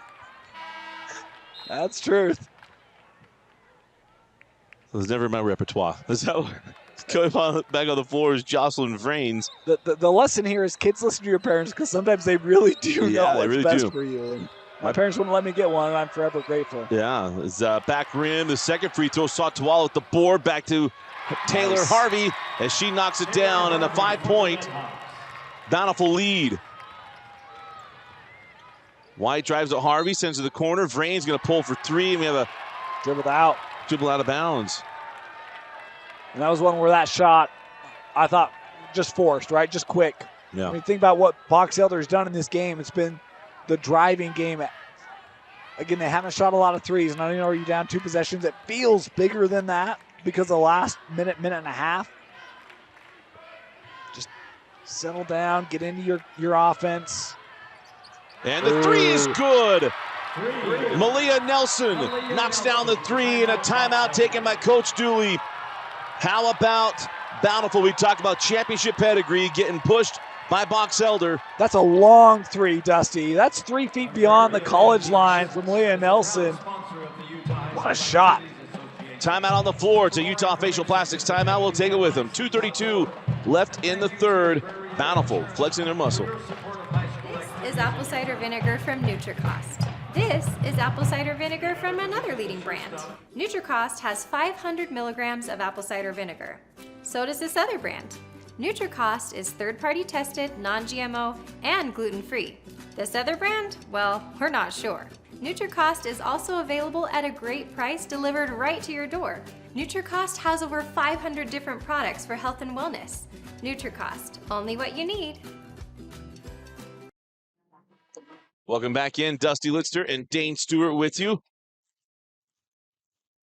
that's truth. It was never in my repertoire. That's how going back on the floor is Jocelyn Vrains. The lesson here is kids listen to your parents because sometimes they really do know what's best for you. And my parents wouldn't let me get one, and I'm forever grateful. Yeah, it's back rim. The second free throw, Satuala at the board. Back to Taylor Harvey as she knocks it down, and a 5-point Bountiful lead. White drives to Harvey, sends to the corner. Vrain's going to pull for three, and we have a dribble out of bounds. And that was one where that shot, I thought, just forced, right? Just quick. Yeah. I mean, think about what Box Elder has done in this game. It's been the driving game. Again, they haven't shot a lot of threes. Not only are you down 2 possessions, it feels bigger than that because of the last minute and a half. Just settle down, get into your offense. And the three is good. Malia Nelson knocks down the three, and a timeout taken by Coach Dooley. How about Bountiful? We talked about championship pedigree, getting pushed by Box Elder. That's a long three, Dusty. That's 3 feet beyond the college line from Leah Nelson. What a shot. Timeout on the floor. It's a Utah Facial Plastics timeout. We'll take it with them. 2:32 left in the third. Bountiful, flexing their muscle. This is apple cider vinegar from NutriCost. This is apple cider vinegar from another leading brand. NutriCost has 500 milligrams of apple cider vinegar. So does this other brand. NutriCost is third-party tested, non-GMO, and gluten-free. This other brand? Well, we're not sure. NutriCost is also available at a great price delivered right to your door. NutriCost has over 500 different products for health and wellness. NutriCost, only what you need. Welcome back in. Dusty Litster and Dane Stewart with you.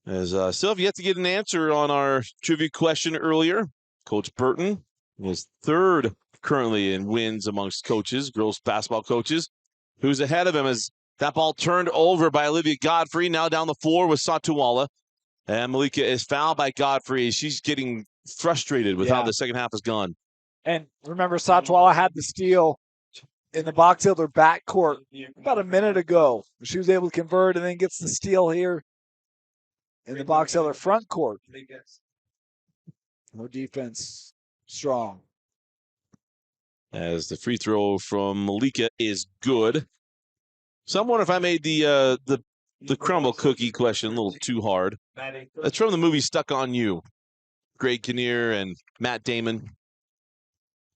As still have yet to get an answer on our trivia question earlier. Coach Burton is third currently in wins amongst coaches, girls basketball coaches. Who's ahead of him as that ball turned over by Olivia Godfrey. Now down the floor with Satuwala. And Malika is fouled by Godfrey. She's getting frustrated with how the second half has gone. And remember, Satuwala had the steal in the Box Elder backcourt about a minute ago. She was able to convert and then gets the steal here in the Box Elder front court. No defense, strong. As the free throw from Malika is good. So I'm wondering if I made the crumble cookie question a little too hard. That's from the movie Stuck on You. Greg Kinnear and Matt Damon.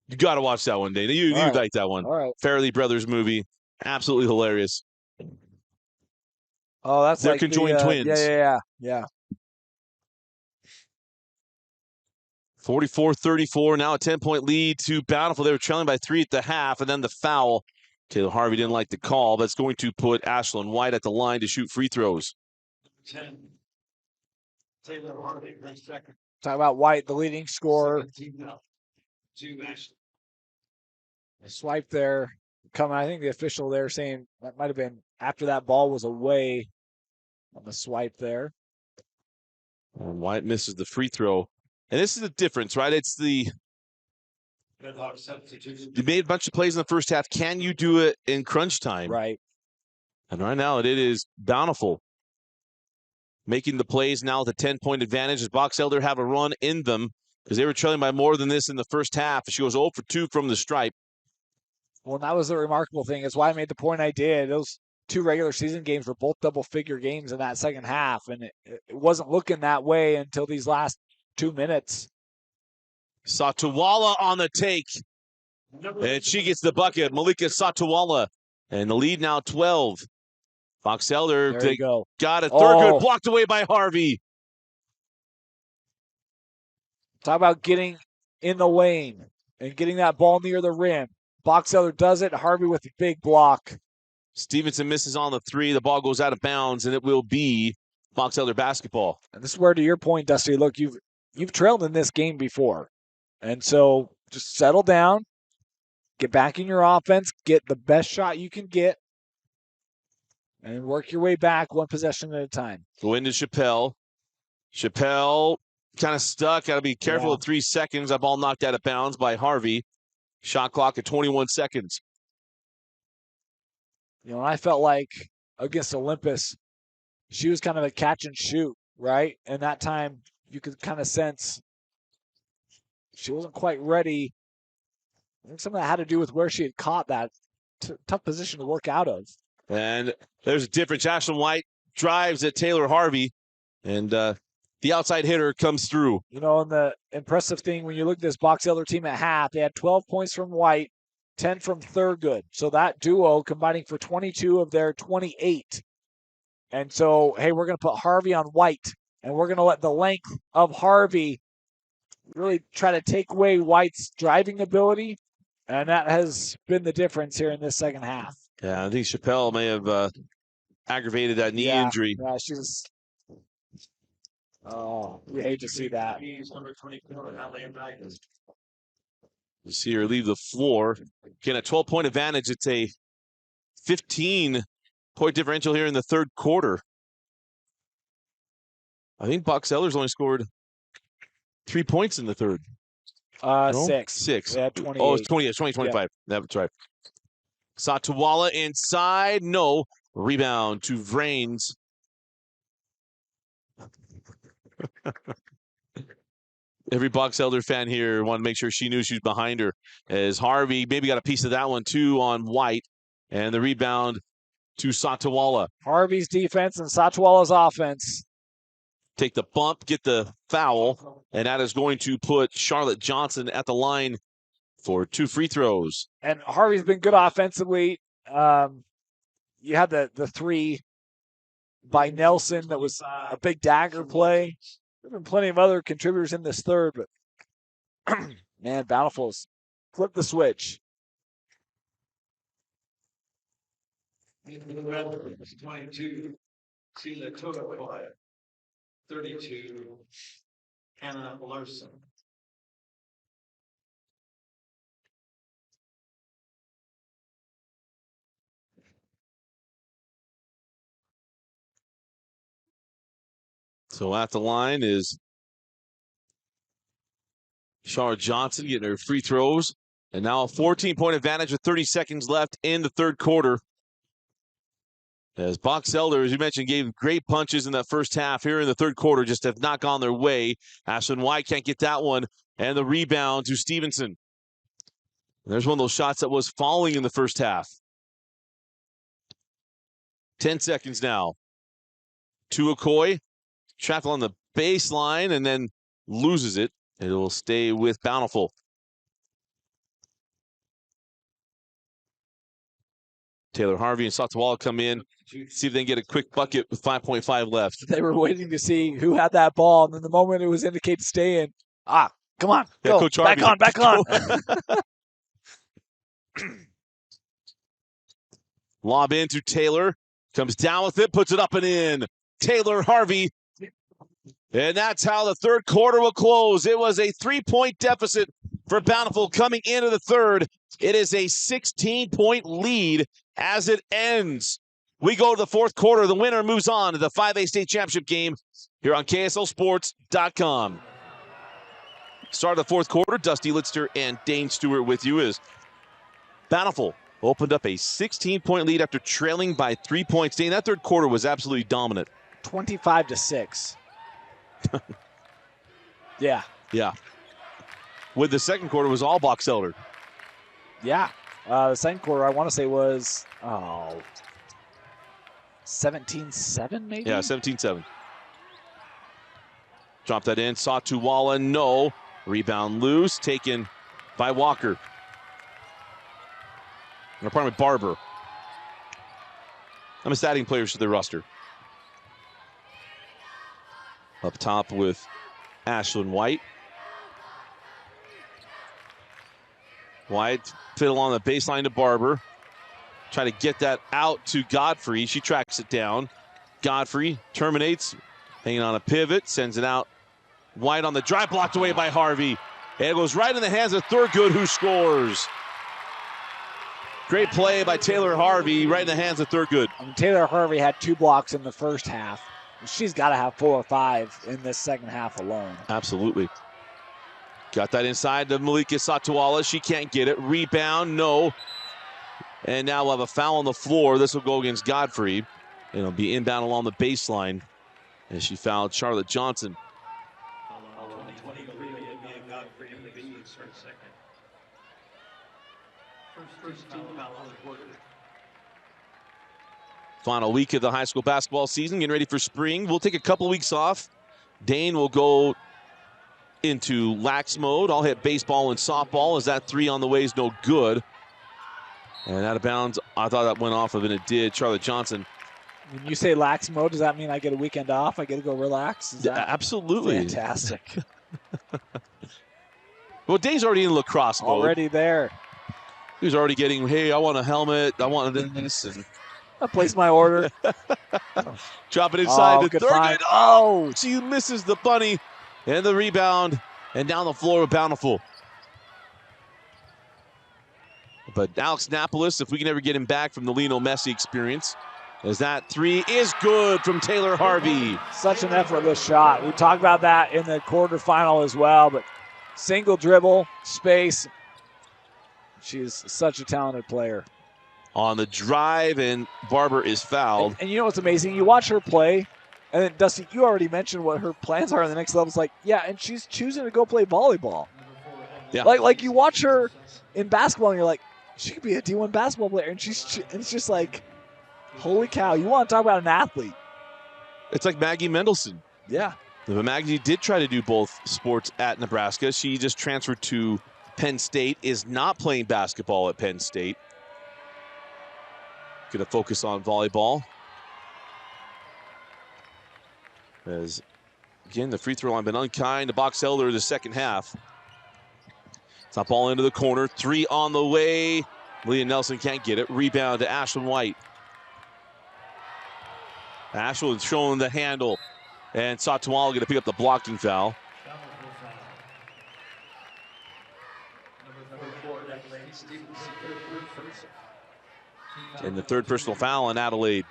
You got to watch that one, Dana. You like that one. All right. Farrelly Brothers movie. Absolutely hilarious. Oh, that's They're like conjoined twins. Yeah. 44-34, now a 10-point lead to Bountiful. They were trailing by 3 at the half, and then the foul. Taylor Harvey didn't like the call. That's going to put Ashlyn White at the line to shoot free throws. 10. Taylor Harvey, second. Talk about White, the leading scorer. A swipe there. Coming, I think the official there saying that might have been after that ball was away on the swipe there. And White misses the free throw. And this is the difference, right? It's you made a bunch of plays in the first half. Can you do it in crunch time? Right. And right now it is Bountiful making the plays now with a 10-point advantage. As Box Elder have a run in them because they were trailing by more than this in the first half. She goes 0 for 2 from the stripe. Well, that was the remarkable thing. It's why I made the point I did. Those 2 regular season games were both double-figure games in that second half, and it wasn't looking that way until these last 2 minutes. Satuwala on the take, and she gets the bucket. Malika Satuwala, and the lead now 12. Box Elder got a third good, blocked away by Harvey. Talk about getting in the lane and getting that ball near the rim. Box Elder does it. Harvey with a big block. Stevenson misses on the 3. The ball goes out of bounds, and it will be Box Elder basketball. And this is where, to your point, Dusty, look, you've trailed in this game before. And so just settle down, get back in your offense, get the best shot you can get, and work your way back one possession at a time. Go into Chappelle. Chappelle kind of stuck. Got to be careful at 3 seconds. That ball knocked out of bounds by Harvey. Shot clock at 21 seconds. You know, I felt like against Olympus, she was kind of a catch and shoot, right? And that time you could kind of sense she wasn't quite ready. I think some of that had to do with where she had caught that tough position to work out of. And there's a difference. Ashlyn White drives at Taylor Harvey, and the outside hitter comes through. You know, and the impressive thing, when you look at this Box Elder team at half, they had 12 points from White, 10 from Thurgood. So that duo combining for 22 of their 28. And so, hey, we're going to put Harvey on White, and we're going to let the length of Harvey really try to take away White's driving ability. And that has been the difference here in this second half. Yeah, I think Chappelle may have aggravated that knee injury. Yeah, she was. Oh, you hate to see that. You see her leave the floor. Again, a 12-point advantage. It's a 15-point differential here in the third quarter. I think Box Elder's only scored 3 points in the third. No? 6. 6. Yeah, 28. Oh, it's 20. It's 2025. Yeah. That's right. Satawala inside. No. Rebound to Vrains. Every Box Elder fan here wanted to make sure she knew she was behind her, as Harvey maybe got a piece of that one too on White. And the rebound to Satawala. Harvey's defense and Satawala's offense. Take the bump, get the foul, and that is going to put Charlotte Johnson at the line for 2 free throws. And Harvey's been good offensively. You had the 3 by Nelson that was a big dagger play. There have been plenty of other contributors in this third, but man, Bountiful's flipped the switch. 22, Sheila Toga, 32, Hannah Larson. So at the line is Charlotte Johnson getting her free throws. And now a 14-point advantage with 30 seconds left in the third quarter. As Box Elder, as you mentioned, gave great punches in that first half. Here in the third quarter, just have not gone their way. Ashlyn White can't get that one. And the rebound to Stevenson. There's one of those shots that was falling in the first half. 10 seconds now. To Okoye. Trapped on the baseline and then loses it. It will stay with Bountiful. Taylor Harvey and Satawala come in. See if they can get a quick bucket with 5.5 left. They were waiting to see who had that ball, and then the moment it was indicated to stay in, come on, yeah, go, Coach Harvey. back on. Lob into Taylor. Comes down with it, puts it up and in. Taylor Harvey. And that's how the third quarter will close. It was a 3-point deficit for Bountiful coming into the third. It is a 16-point lead as it ends. We go to the fourth quarter. The winner moves on to the 5A state championship game here on KSLSports.com. Start of the fourth quarter, Dusty Litster and Dane Stewart with you as Bountiful opened up a 16-point lead after trailing by 3 points. Dane, that third quarter was absolutely dominant. 25-6. Yeah. Yeah. With the second quarter was all Box Elder. Yeah. The second quarter, I want to say, was 17-7 maybe? Yeah, 17-7. Drop that in. Satawala, no. Rebound loose. Taken by Walker. Or pardon me, Barber. I'm just adding players to their roster. Up top with Ashlyn White. White fiddle on the baseline to Barber. Try to get that out to Godfrey. She tracks it down. Godfrey terminates, hanging on a pivot, sends it out. White on the drive, blocked away by Harvey. And it goes right in the hands of Thurgood, who scores. Great play by Taylor Harvey, right in the hands of Thurgood. Taylor Harvey had 2 blocks in the first half. She's got to have 4 or 5 in this second half alone. Absolutely. Got that inside to Malika Satawala. She can't get it. Rebound, no. And now we'll have a foul on the floor. This will go against Godfrey. It'll be inbound along the baseline as she fouled Charlotte Johnson. Final week of the high school basketball season, getting ready for spring. We'll take a couple weeks off. Dane will go into lax mode. I'll hit baseball and softball as that 3 on the way is no good. And out of bounds, I thought that went off of it, and it did. Charlotte Johnson. When you say lax mode, does that mean I get a weekend off? I get to go relax? Is that absolutely. Fantastic. Well, Dane's already in lacrosse mode. Already there. He was already getting, hey, I want a helmet. I want this. And I placed my order. drop it inside to Thurgood. Oh, she misses the bunny. And the rebound. And down the floor with Bountiful. But Alex Napolis, if we can ever get him back from the Lionel Messi experience, as that 3 is good from Taylor Harvey. Such an effortless shot. We talked about that in the quarterfinal as well, but Single dribble, space. She's such a talented player. On the drive, and Barber is fouled. And you know what's amazing? You watch her play, and then Dusty, you already mentioned what her plans are on the next level. It's like, yeah, and she's choosing to go play volleyball. Yeah. Like you watch her in basketball, and you're like, she could be a D1 basketball player, and it's just like, holy cow! You want to talk about an athlete? It's like Maggie Mendelson. Yeah. But Maggie did try to do both sports at Nebraska. She just transferred to Penn State, is not playing basketball at Penn State. Going to focus on volleyball. As, again, the free throw line been unkind to Box Elder the second half. Top ball into the corner. 3 on the way. Leah Nelson can't get it. Rebound to Ashlyn White. Ashlyn showing the handle. And Satawala going to pick up the blocking foul. And the third personal foul on Adelaide.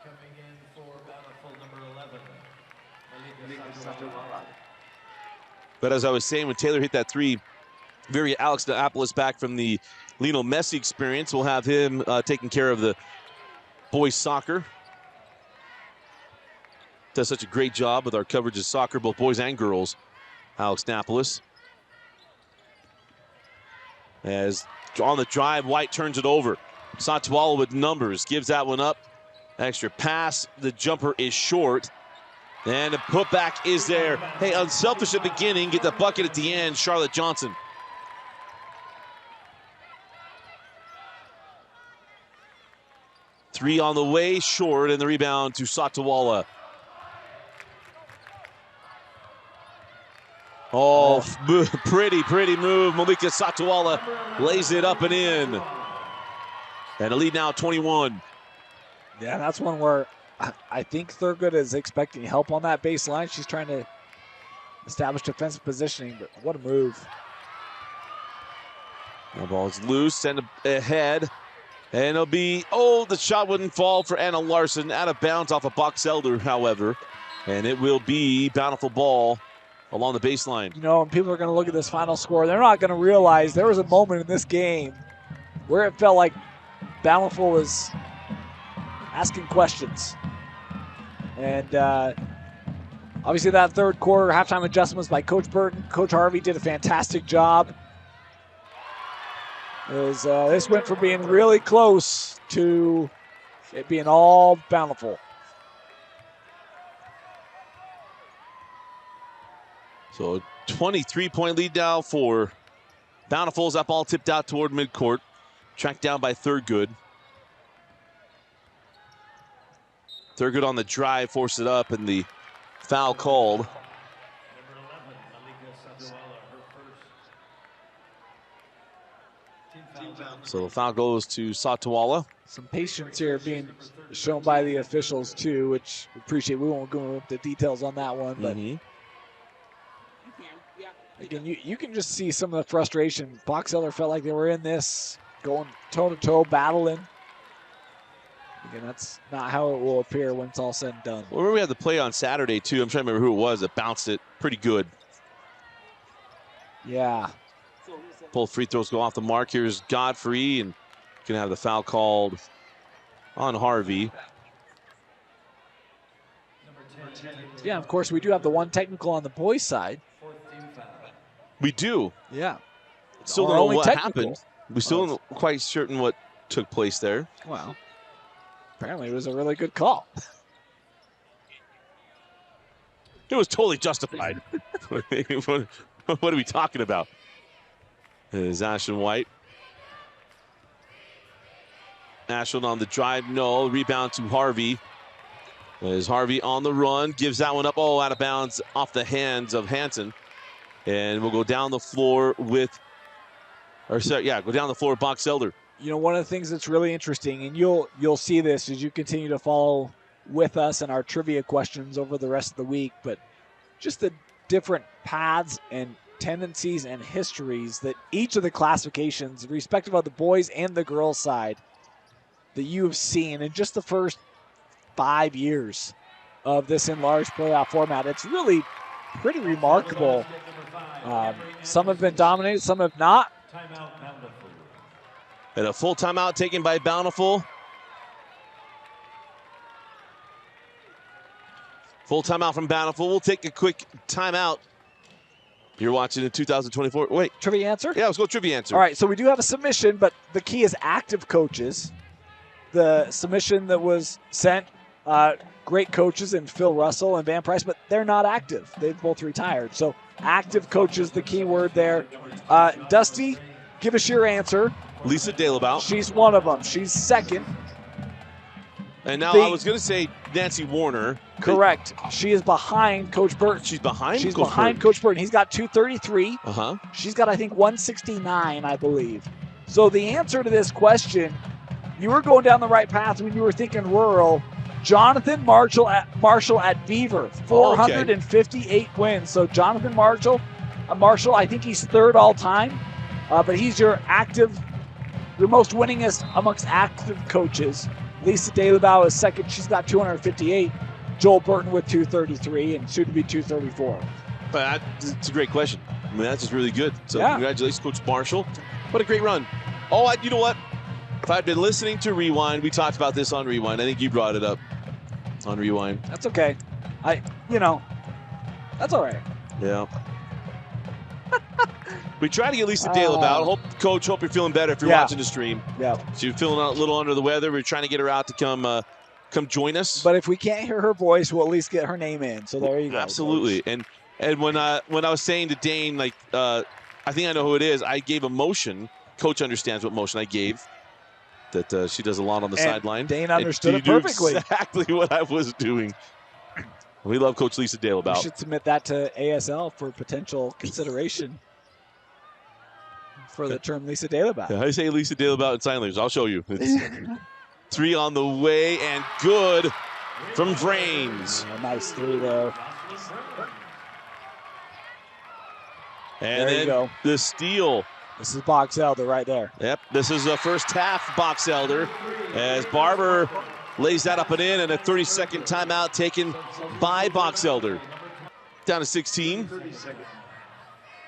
Coming in for Bountiful, number 11. But as I was saying, when Taylor hit that three, very Alex Neapolis back from the Lionel Messi experience. We'll have him taking care of the boys soccer. Does such a great job with our coverage of soccer, both boys and girls. Alex Neapolis. As on the drive, White turns it over. Satawala with numbers, gives that one up. Extra pass, the jumper is short. And the putback is there. Hey, unselfish at the beginning, get the bucket at the end, Charlotte Johnson. Three on the way, short, and the rebound to Satawala. Oh, pretty move. Malika Satawala lays it up and in. And a lead now 21. Yeah, that's one where I think Thurgood is expecting help on that baseline. She's trying to establish defensive positioning, but what a move. The ball is loose, send it ahead. And it'll be, the shot wouldn't fall for Anna Larson. Out of bounds off of Box Elder, however. And it will be Bountiful ball along the baseline. You know, and people are going to look at this final score. They're not going to realize there was a moment in this game where it felt like Bountiful was asking questions. And obviously that third quarter halftime adjustments by Coach Burton. Coach Harvey did a fantastic job. This went from being really close to it being all Bountiful. So 23-point lead now for Bountiful. That ball tipped out toward midcourt. Tracked down by Thurgood. Thurgood on the drive, forced it up, and the foul called. So the foul goes to Satawala. Some patience here being shown by the officials too, which we appreciate. We won't go into the details on that one, but again, you can just see some of the frustration. Box Elder felt like they were in this, going toe-to-toe, battling. Again, that's not how it will appear when it's all said and done. Well, we had the play on Saturday, too. I'm trying to remember who it was that bounced it pretty good. Yeah. Both free throws go off the mark. Here's Godfrey, and going to have the foul called on Harvey. Yeah, of course, we do have the one technical on the boys' side. We do. Yeah. Still don't know what happened. We still aren't quite certain what took place there. Well, apparently it was a really good call. It was totally justified. What are we talking about? Is Ashlyn White. Ashlyn on the drive, no. Rebound to Harvey. Is Harvey on the run, gives that one up, out of bounds off the hands of Hansen. And we'll go down the floor with, go down the floor with Box Elder. You know, one of the things that's really interesting, and you'll see this as you continue to follow with us and our trivia questions over the rest of the week, but just the different paths and tendencies and histories that each of the classifications, respective of the boys and the girls side, that you have seen in just the first 5 years of this enlarged playoff format. It's really pretty remarkable Some have been dominated, some have not. Timeout, Bountiful. And a full timeout taken by Bountiful. Full timeout from Bountiful. We'll take a quick timeout. You're watching the 2024. Wait. Trivia answer? Yeah, let's go trivia answer. All right, so we do have a submission, but the key is active coaches. The submission that was sent, great coaches in Phil Russell and Van Price, but they're not active. They've both retired. So active coaches, the key word there. Dusty, give us your answer. Lisa Dalebaut. She's one of them. She's second. And now I was going to say Nancy Warner. Correct. She is behind Coach Burton. She's behind She's Coach behind Burton. Coach Burton. He's got 233. Uh-huh. She's got, I think, 169, I believe. So the answer to this question, you were going down the right path when you were thinking rural. Jonathan Marshall at Beaver, 458 wins. So Jonathan Marshall, I think he's third all time, but he's your most winningest amongst active coaches. Lisa Dalebaut is second. She's got 258. Joel Burton with 233 and soon to be 234. But it's a great question. I mean, that's just really good. So Yeah. Congratulations, Coach Marshall. What a great run. Oh, you know what? If I'd been listening to Rewind, we talked about this on Rewind. I think you brought it up on Rewind. That's okay. That's all right. Yeah. We try to get Lisa Dalebaut. Coach, hope you're feeling better if you're watching the stream. Yeah. She's feeling a little under the weather. We're trying to get her out to come join us. But if we can't hear her voice, we'll at least get her name in. So there you go. Absolutely. Coach. And when I was saying to Dane, I think I know who it is. I gave a motion. Coach understands what motion I gave. That she does a lot on the sideline. Dane understood it knew perfectly. Exactly what I was doing. We love Coach Lisa Dalebaut. We should submit that to ASL for potential consideration for the term Lisa Dalebaut. Yeah, I say Lisa Dalebaut in sign language. I'll show you. It's 3 on the way and good from Vrains. Nice 3 there. And there you go. The steal. This is Box Elder right there. Yep, this is the first half Box Elder as Barber lays that up and in, and a 30-second timeout taken by Box Elder. Down to 16.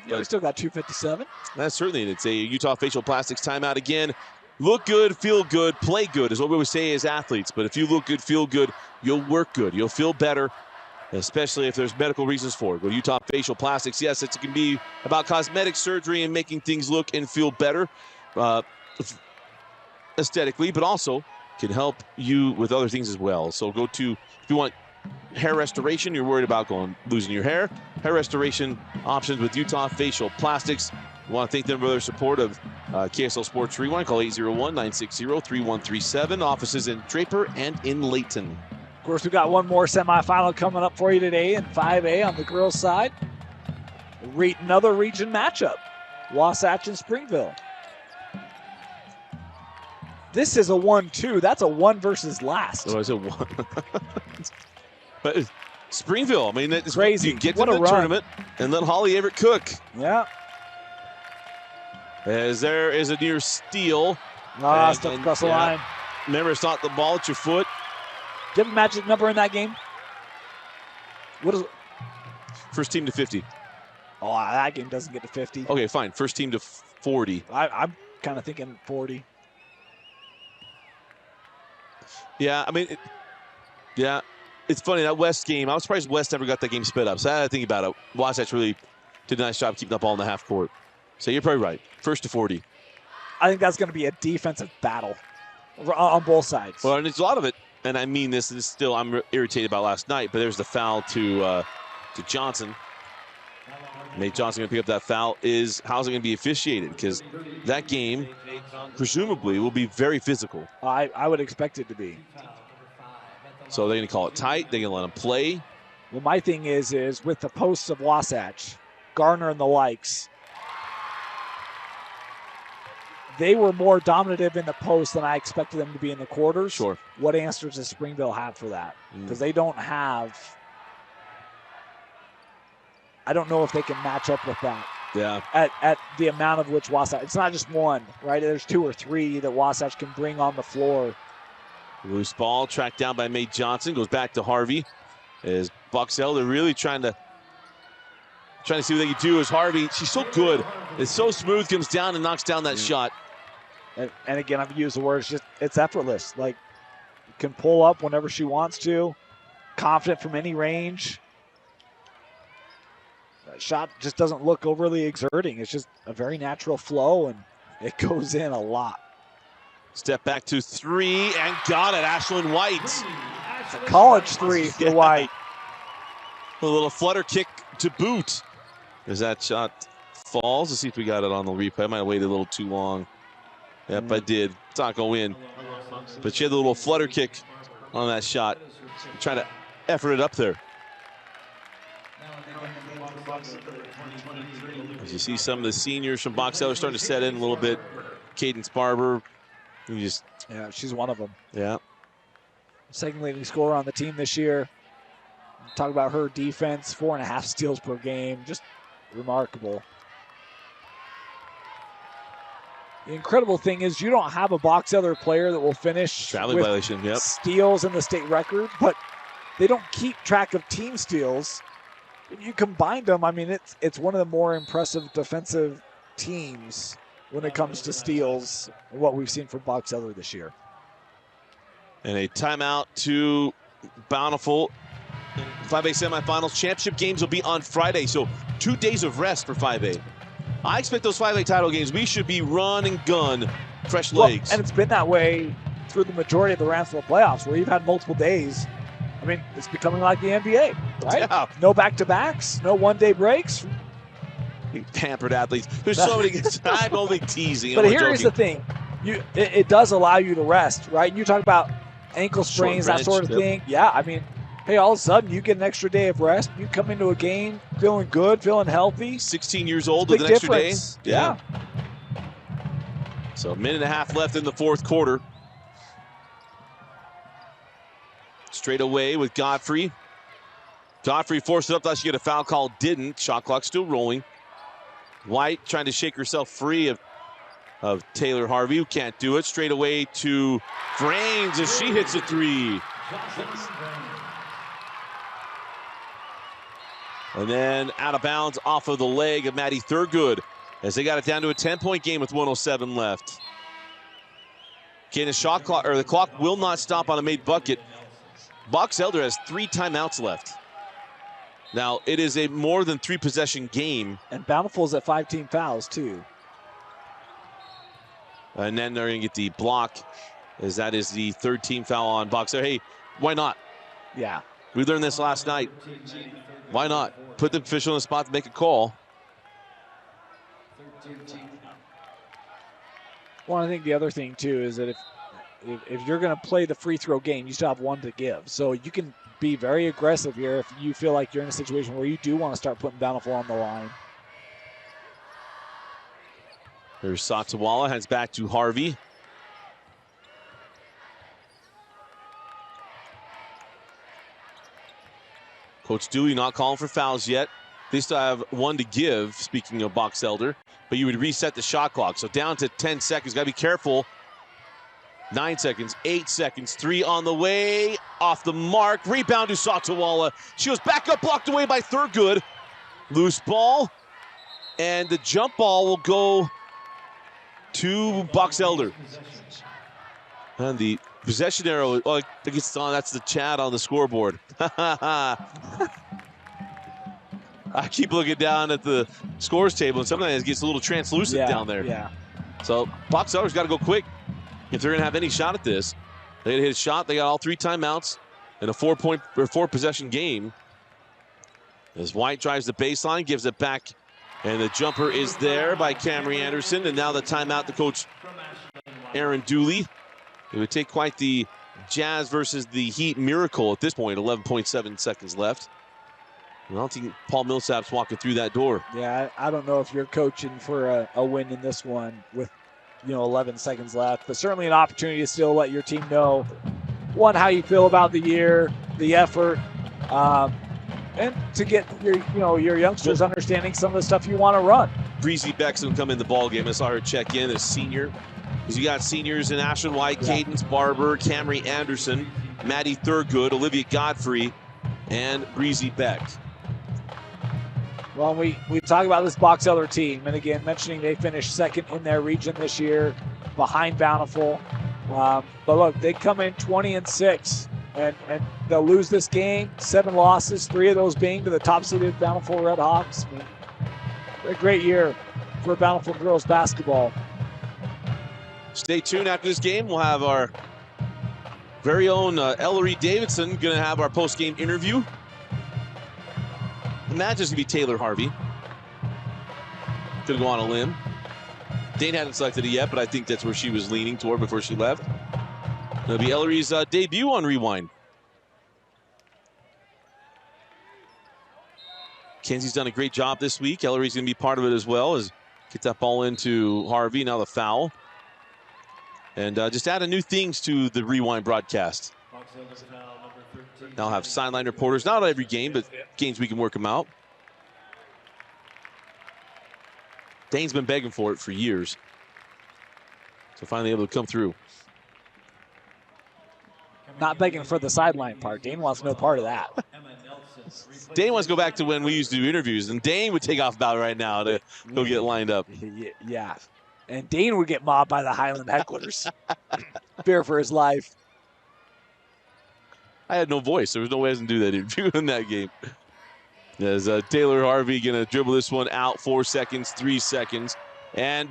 Yeah, we still got 2:57. That's certainly it. It's a Utah Facial Plastics timeout again. Look good, feel good, play good is what we always say as athletes. But if you look good, feel good, you'll work good. You'll feel better, especially if there's medical reasons for it. With Utah Facial Plastics, yes, it can be about cosmetic surgery and making things look and feel better aesthetically, but also can help you with other things as well. So go to, if you want hair restoration, you're worried about losing your hair restoration options with Utah Facial Plastics. We want to thank them for their support of KSL Sports Rewind. Call 801-960-3137. Offices in Draper and in Layton. Of course, we've got one more semifinal coming up for you today in 5A on the girls' side. Another region matchup, Wasatch and Springville. This is a 1-2. That's a 1 versus last. Oh, I said 1. But Springville, I mean, it's crazy. You get to what the tournament and let Holly Everett cook. Yeah. As there is a near steal. Stuff across the line. Remember, it's not the ball, it's your foot. Do you have a magic number in that game? What is it? First team to 50. Oh, that game doesn't get to 50. Okay, fine. First team to 40. I'm kind of thinking 40. Yeah, I mean, it's funny, that West game, I was surprised West never got that game split up. So I had to think about it. Wasatch really did a nice job keeping that ball in the half court. So you're probably right. First to 40. I think that's going to be a defensive battle on both sides. Well, and it's a lot of it, and I mean this, and still I'm irritated about last night, but there's the foul to Johnson. Nate Johnson going to pick up that foul. How's it going to be officiated? Because that game, presumably, will be very physical. I would expect it to be. So they're going to call it tight. They're going to let him play. Well, my thing is with the posts of Wasatch, Garner and the likes, they were more dominative in the post than I expected them to be in the quarters. Sure. What answers does Springville have for that? Because they don't have. I don't know if they can match up with that. Yeah. At the amount of which Wasatch, it's not just one, right? There's 2 or 3 that Wasatch can bring on the floor. Loose ball tracked down by Mae Johnson, goes back to Harvey. As Box Elder really trying to trying to see what they can do is Harvey. She's so good. It's so smooth, comes down and knocks down that shot. And again, I've used the word, it's effortless. Like, can pull up whenever she wants to. Confident from any range. That shot just doesn't look overly exerting. It's just a very natural flow, and it goes in a lot. Step back to three and got it. Ashlyn White. It's a college three for White. A little flutter kick to boot. As that shot falls. Let's see if we got it on the replay. I might have waited a little too long. Yep, I did. It's not going in. But she had the little flutter kick on that shot. Trying to effort it up there. As you see some of the seniors from Box Elder starting to set in a little bit. Cadence Barber. Yeah, she's one of them. Yeah. Second leading scorer on the team this year. Talk about her defense, 4.5 steals per game. Just remarkable. The incredible thing is you don't have a Box Elder player that will finish traveling violation, yep, steals in the state record, but they don't keep track of team steals. When you combine them, I mean, it's one of the more impressive defensive teams when it comes to steals, what we've seen from Box Elder this year. And a timeout to Bountiful. 5A semifinals. Championship games will be on Friday, so 2 days of rest for 5A. I expect those 5A title games, we should be run and gun, fresh legs. And it's been that way through the majority of the Ransville playoffs, where you've had multiple days. I mean, it's becoming like the NBA, right? Yeah. No back-to-backs, no one-day breaks. You pampered athletes. There's so many. I'm only teasing. But here's the thing. It does allow you to rest, right? You talk about ankle sprains, that sort of thing. Yeah, I mean, hey, all of a sudden you get an extra day of rest. You come into a game feeling good, feeling healthy. 16 years old with an extra day. Yeah. So a minute and a half left in the fourth quarter. Straight away with Godfrey. Godfrey forced it up, thought she get a foul call, didn't. Shot clock still rolling. White trying to shake herself free of Taylor Harvey, who can't do it. Straight away to Vrains as she hits a three. And then out of bounds off of the leg of Maddie Thurgood as they got it down to a 10-point game with 1:07 left. Again, the clock will not stop on a made bucket. Box Elder has 3 timeouts left. Now, it is a more than 3 possession game. And Bountiful's at 5 team fouls, too. And then they're going to get the block, as that is the 3rd team foul on Box Elder. Hey, why not? Yeah. We learned this last night. Why not? Put the official in the spot to make a call. Well, I think the other thing, too, is that if you're going to play the free throw game, you still have one to give. So you can be very aggressive here if you feel like you're in a situation where you do want to start putting Bountiful on the line. Here's Satsawala, heads back to Harvey. Coach Dewey not calling for fouls yet. They still have 1 to give, speaking of Box Elder. But you would reset the shot clock. So down to 10 seconds. Got to be careful. 9 seconds, 8 seconds, 3 on the way, off the mark, rebound to Satsawala. She was back up, blocked away by Thurgood. Loose ball, and the jump ball will go to Box Elder. And the possession arrow, oh, I think it's on, that's the chat on the scoreboard. I keep looking down at the scores table, and sometimes it gets a little translucent down there. Yeah. So Box Elder's got to go quick. If they're going to have any shot at this, they hit a shot. They got all 3 timeouts in a 4 possession game. As White drives the baseline, gives it back, and the jumper is there by Camry Anderson. And now the timeout to Coach Aaron Dooley. It would take quite the Jazz versus the Heat miracle at this point. 11.7 seconds left. I don't think Paul Millsap's walking through that door. Yeah, I don't know if you're coaching for a win in this one with 11 seconds left, but certainly an opportunity to still let your team know, one, how you feel about the year, the effort, and to get your youngsters understanding some of the stuff you want to run. Breezy Beck's come in the ball game. I saw her check in as senior. Because you got seniors in Ashlyn White, Cadence Barber, Camry Anderson, Maddie Thurgood, Olivia Godfrey, and Breezy Beck. Well, we talk about this Box Elder team, and again, mentioning they finished second in their region this year, behind Bountiful. But look, they come in 20-6, and they'll lose this game. 7 losses, 3 of those being to the top-seeded Bountiful Redhawks. I mean, a great year for Bountiful girls basketball. Stay tuned after this game. We'll have our very own Ellery Davidson going to have our post-game interview. The match is going to be Taylor Harvey. Could go on a limb. Dane hadn't selected it yet, but I think that's where she was leaning toward before she left. It'll be Ellery's debut on Rewind. Kenzie's done a great job this week. Ellery's going to be part of it as well as get that ball into Harvey. Now the foul. And just adding new things to the Rewind broadcast. Now have sideline reporters, not every game, but games we can work them out. Dane's been begging for it for years. So finally able to come through. Not begging for the sideline part. Dane wants no part of that. Dane wants to go back to when we used to do interviews, and Dane would take off about right now to go get lined up. Yeah. And Dane would get mobbed by the Highland hecklers. Fear for his life. I had no voice. There was no way I was going to do that interview in that game. As Taylor Harvey going to dribble this one out. 4 seconds, 3 seconds. And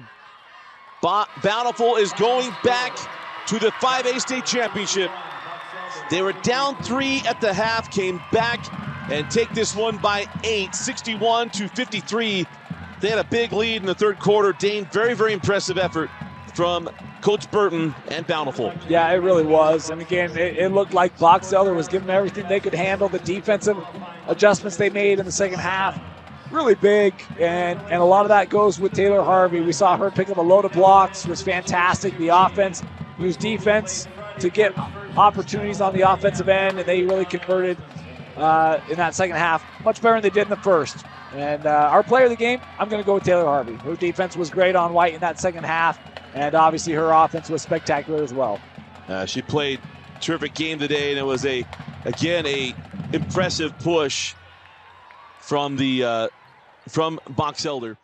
Bountiful is going back to the 5A state championship. They were down 3 at the half, came back and take this one by 8, 61-53. They had a big lead in the third quarter. Dane, very, very impressive effort from Coach Burton and Bountiful. Yeah, it really was. And again, it looked like Box Elder was giving everything they could handle. The defensive adjustments they made in the second half, really big. And a lot of that goes with Taylor Harvey. We saw her pick up a load of blocks. It was fantastic. The offense used defense to get opportunities on the offensive end, and they really converted in that second half much better than they did in the first. And our player of the game, I'm going to go with Taylor Harvey. Her defense was great on White in that second half, and obviously her offense was spectacular as well. She played a terrific game today, and it was again a impressive push from Box Elder.